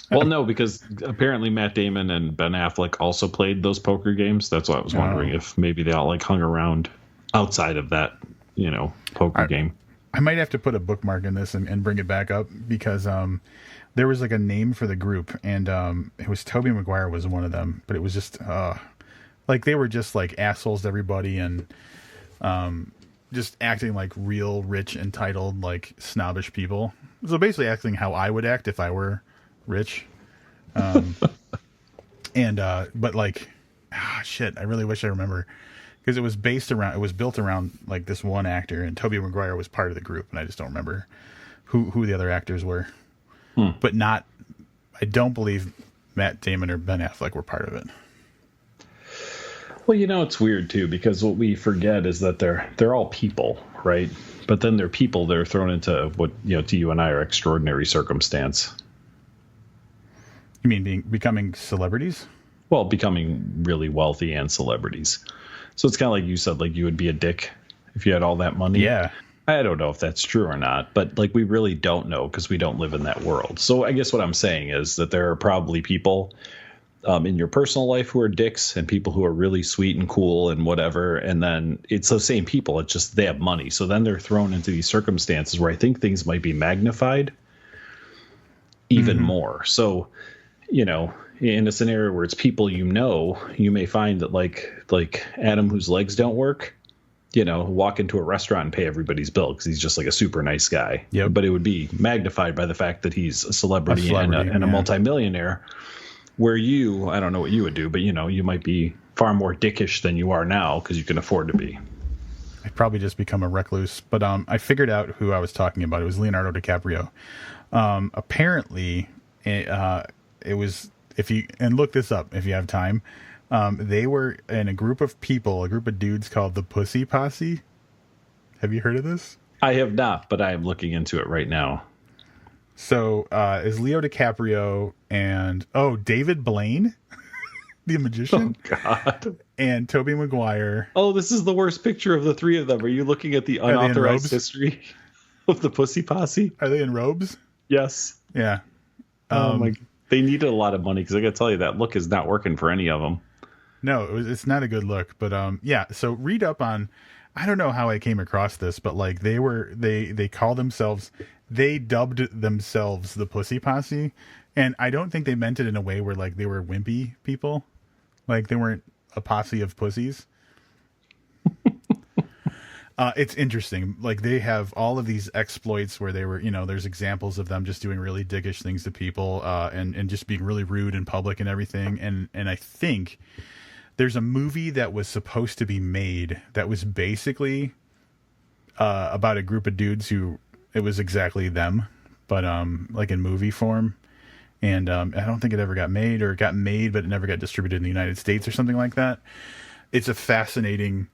Well, no, because apparently Matt Damon and Ben Affleck also played those poker games. That's why I was wondering if maybe they all like hung around outside of that, poker game. I might have to put a bookmark in this and bring it back up because there was like a name for the group, and it was Tobey Maguire was one of them, but it was just like they were just like assholes to everybody and just acting like real rich, entitled, like snobbish people. So basically acting how I would act if I were rich. But like, shit, I really wish I remember, because it was built around like this one actor, and Tobey Maguire was part of the group, and I just don't remember who the other actors were. But I don't believe Matt Damon or Ben Affleck were part of it. Well, it's weird too, because what we forget is that they're all people, right? But then they're people that are thrown into what, to you and I are extraordinary circumstance. You mean becoming celebrities? Well, becoming really wealthy and celebrities. So it's kind of like you said, like you would be a dick if you had all that money. Yeah. I don't know if that's true or not, but like we really don't know because we don't live in that world. So I guess what I'm saying is that there are probably people in your personal life who are dicks and people who are really sweet and cool and whatever. And then it's those same people. It's just they have money. So then they're thrown into these circumstances where I think things might be magnified even more. So, in a scenario where it's people, you may find that like Adam, whose legs don't work, walk into a restaurant and pay everybody's bill because he's just like a super nice guy. Yep. But it would be magnified by the fact that he's a celebrity and a multimillionaire. Where I don't know what you would do, but you might be far more dickish than you are now because you can afford to be. I'd probably just become a recluse. But I figured out who I was talking about. It was Leonardo DiCaprio. Apparently, it was, and look this up if you have time. They were in a group of dudes called the Posse. Have you heard of this? I have not, but I am looking into it right now. So is Leo DiCaprio and David Blaine, the magician. Oh God. And Tobey Maguire. Oh, this is the worst picture of the three of them. Are you looking at the unauthorized history of the Pussy Posse? Are they in robes? Yes. Yeah. They needed a lot of money because I got to tell you that look is not working for any of them. No, it's not a good look. But yeah. So read up on. I don't know how I came across this, but like they dubbed themselves the Pussy Posse, and I don't think they meant it in a way where like they were wimpy people, like they weren't a posse of pussies. It's interesting. Like they have all of these exploits where they were, there's examples of them just doing really dickish things to people, and just being really rude in public and everything. And I think there's a movie that was supposed to be made that was basically about a group of dudes who it was exactly them, but like in movie form. And I don't think it ever got made, or it got made, but it never got distributed in the United States or something like that. It's a fascinating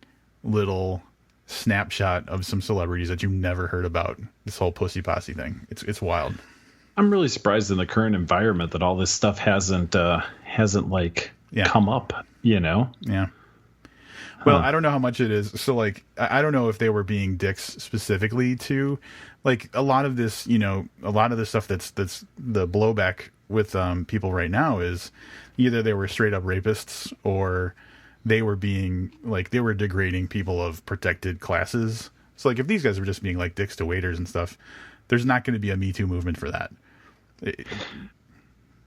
little snapshot of some celebrities that you never heard about. This whole Pussy Posse thing. It's wild. I'm really surprised in the current environment that all this stuff hasn't come up, Yeah. Well, I don't know how much it is. So like, I don't know if they were being dicks specifically to like a lot of this, a lot of the stuff that's the blowback with people right now is either they were straight up rapists or they were being like, they were degrading people of protected classes. So like if these guys were just being like dicks to waiters and stuff, there's not going to be a Me Too movement for that. Does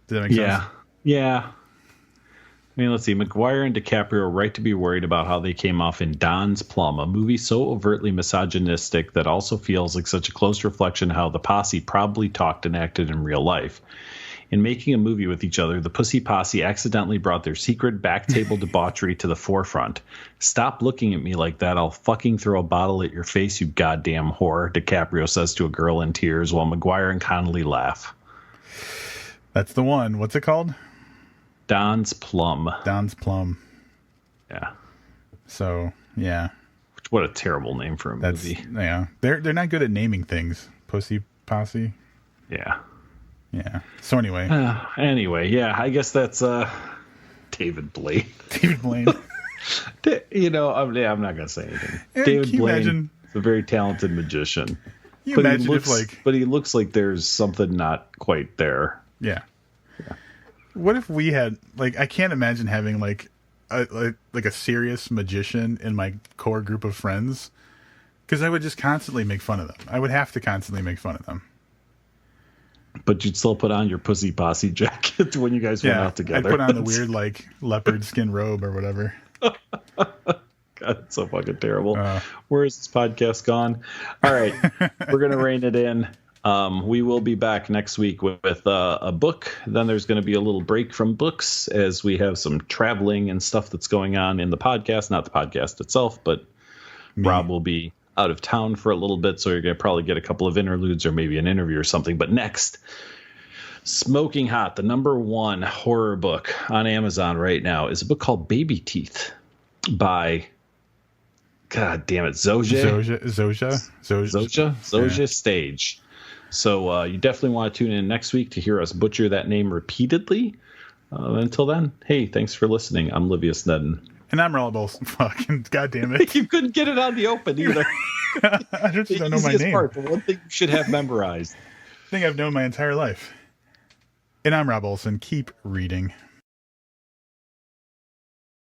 that make sense? Yeah. I mean, let's see. Maguire and DiCaprio are right to be worried about how they came off in Don's Plum, a movie so overtly misogynistic that also feels like such a close reflection of how the Posse probably talked and acted in real life. In making a movie with each other, the Pussy Posse accidentally brought their secret back table debauchery to the forefront. Stop looking at me like that. I'll fucking throw a bottle at your face, you goddamn whore, DiCaprio says to a girl in tears while Maguire and Connolly laugh. That's the one. What's it called? Don's Plum. Don's Plum. Yeah. So, yeah. What a terrible name for a movie. Yeah. They're not good at naming things. Pussy Posse. Yeah. Yeah. So anyway. Yeah. I guess that's David Blaine. David Blaine. I'm not going to say anything. David Blaine is a very talented magician. You but imagine he looks, if like, but he looks like there's something not quite there. yeah. What if we had like? I can't imagine having like a serious magician in my core group of friends, because I would just constantly make fun of them. I would have to constantly make fun of them. But you'd still put on your pussy posse jacket when you guys went out together. I'd put on the weird like leopard skin robe or whatever. God, it's so fucking terrible. Where is this podcast gone? All right, we're gonna rein it in. We will be back next week with a book. Then there's going to be a little break from books as we have some traveling and stuff that's going on in the podcast. Not the podcast itself, but Rob will be out of town for a little bit, so you're going to probably get a couple of interludes or maybe an interview or something. But next, smoking hot, the #1 horror book on Amazon right now is a book called Baby Teeth by, God damn it, Zojia Stage. So you definitely want to tune in next week to hear us butcher that name repeatedly. Until then, hey, thanks for listening. I'm Livia Snedden. And I'm Rob Olson. Fucking goddamn it. You couldn't get it on the open either. I just don't know my name. Part, the one thing you should have memorized. Thing I've known my entire life. And I'm Rob Olson. Keep reading.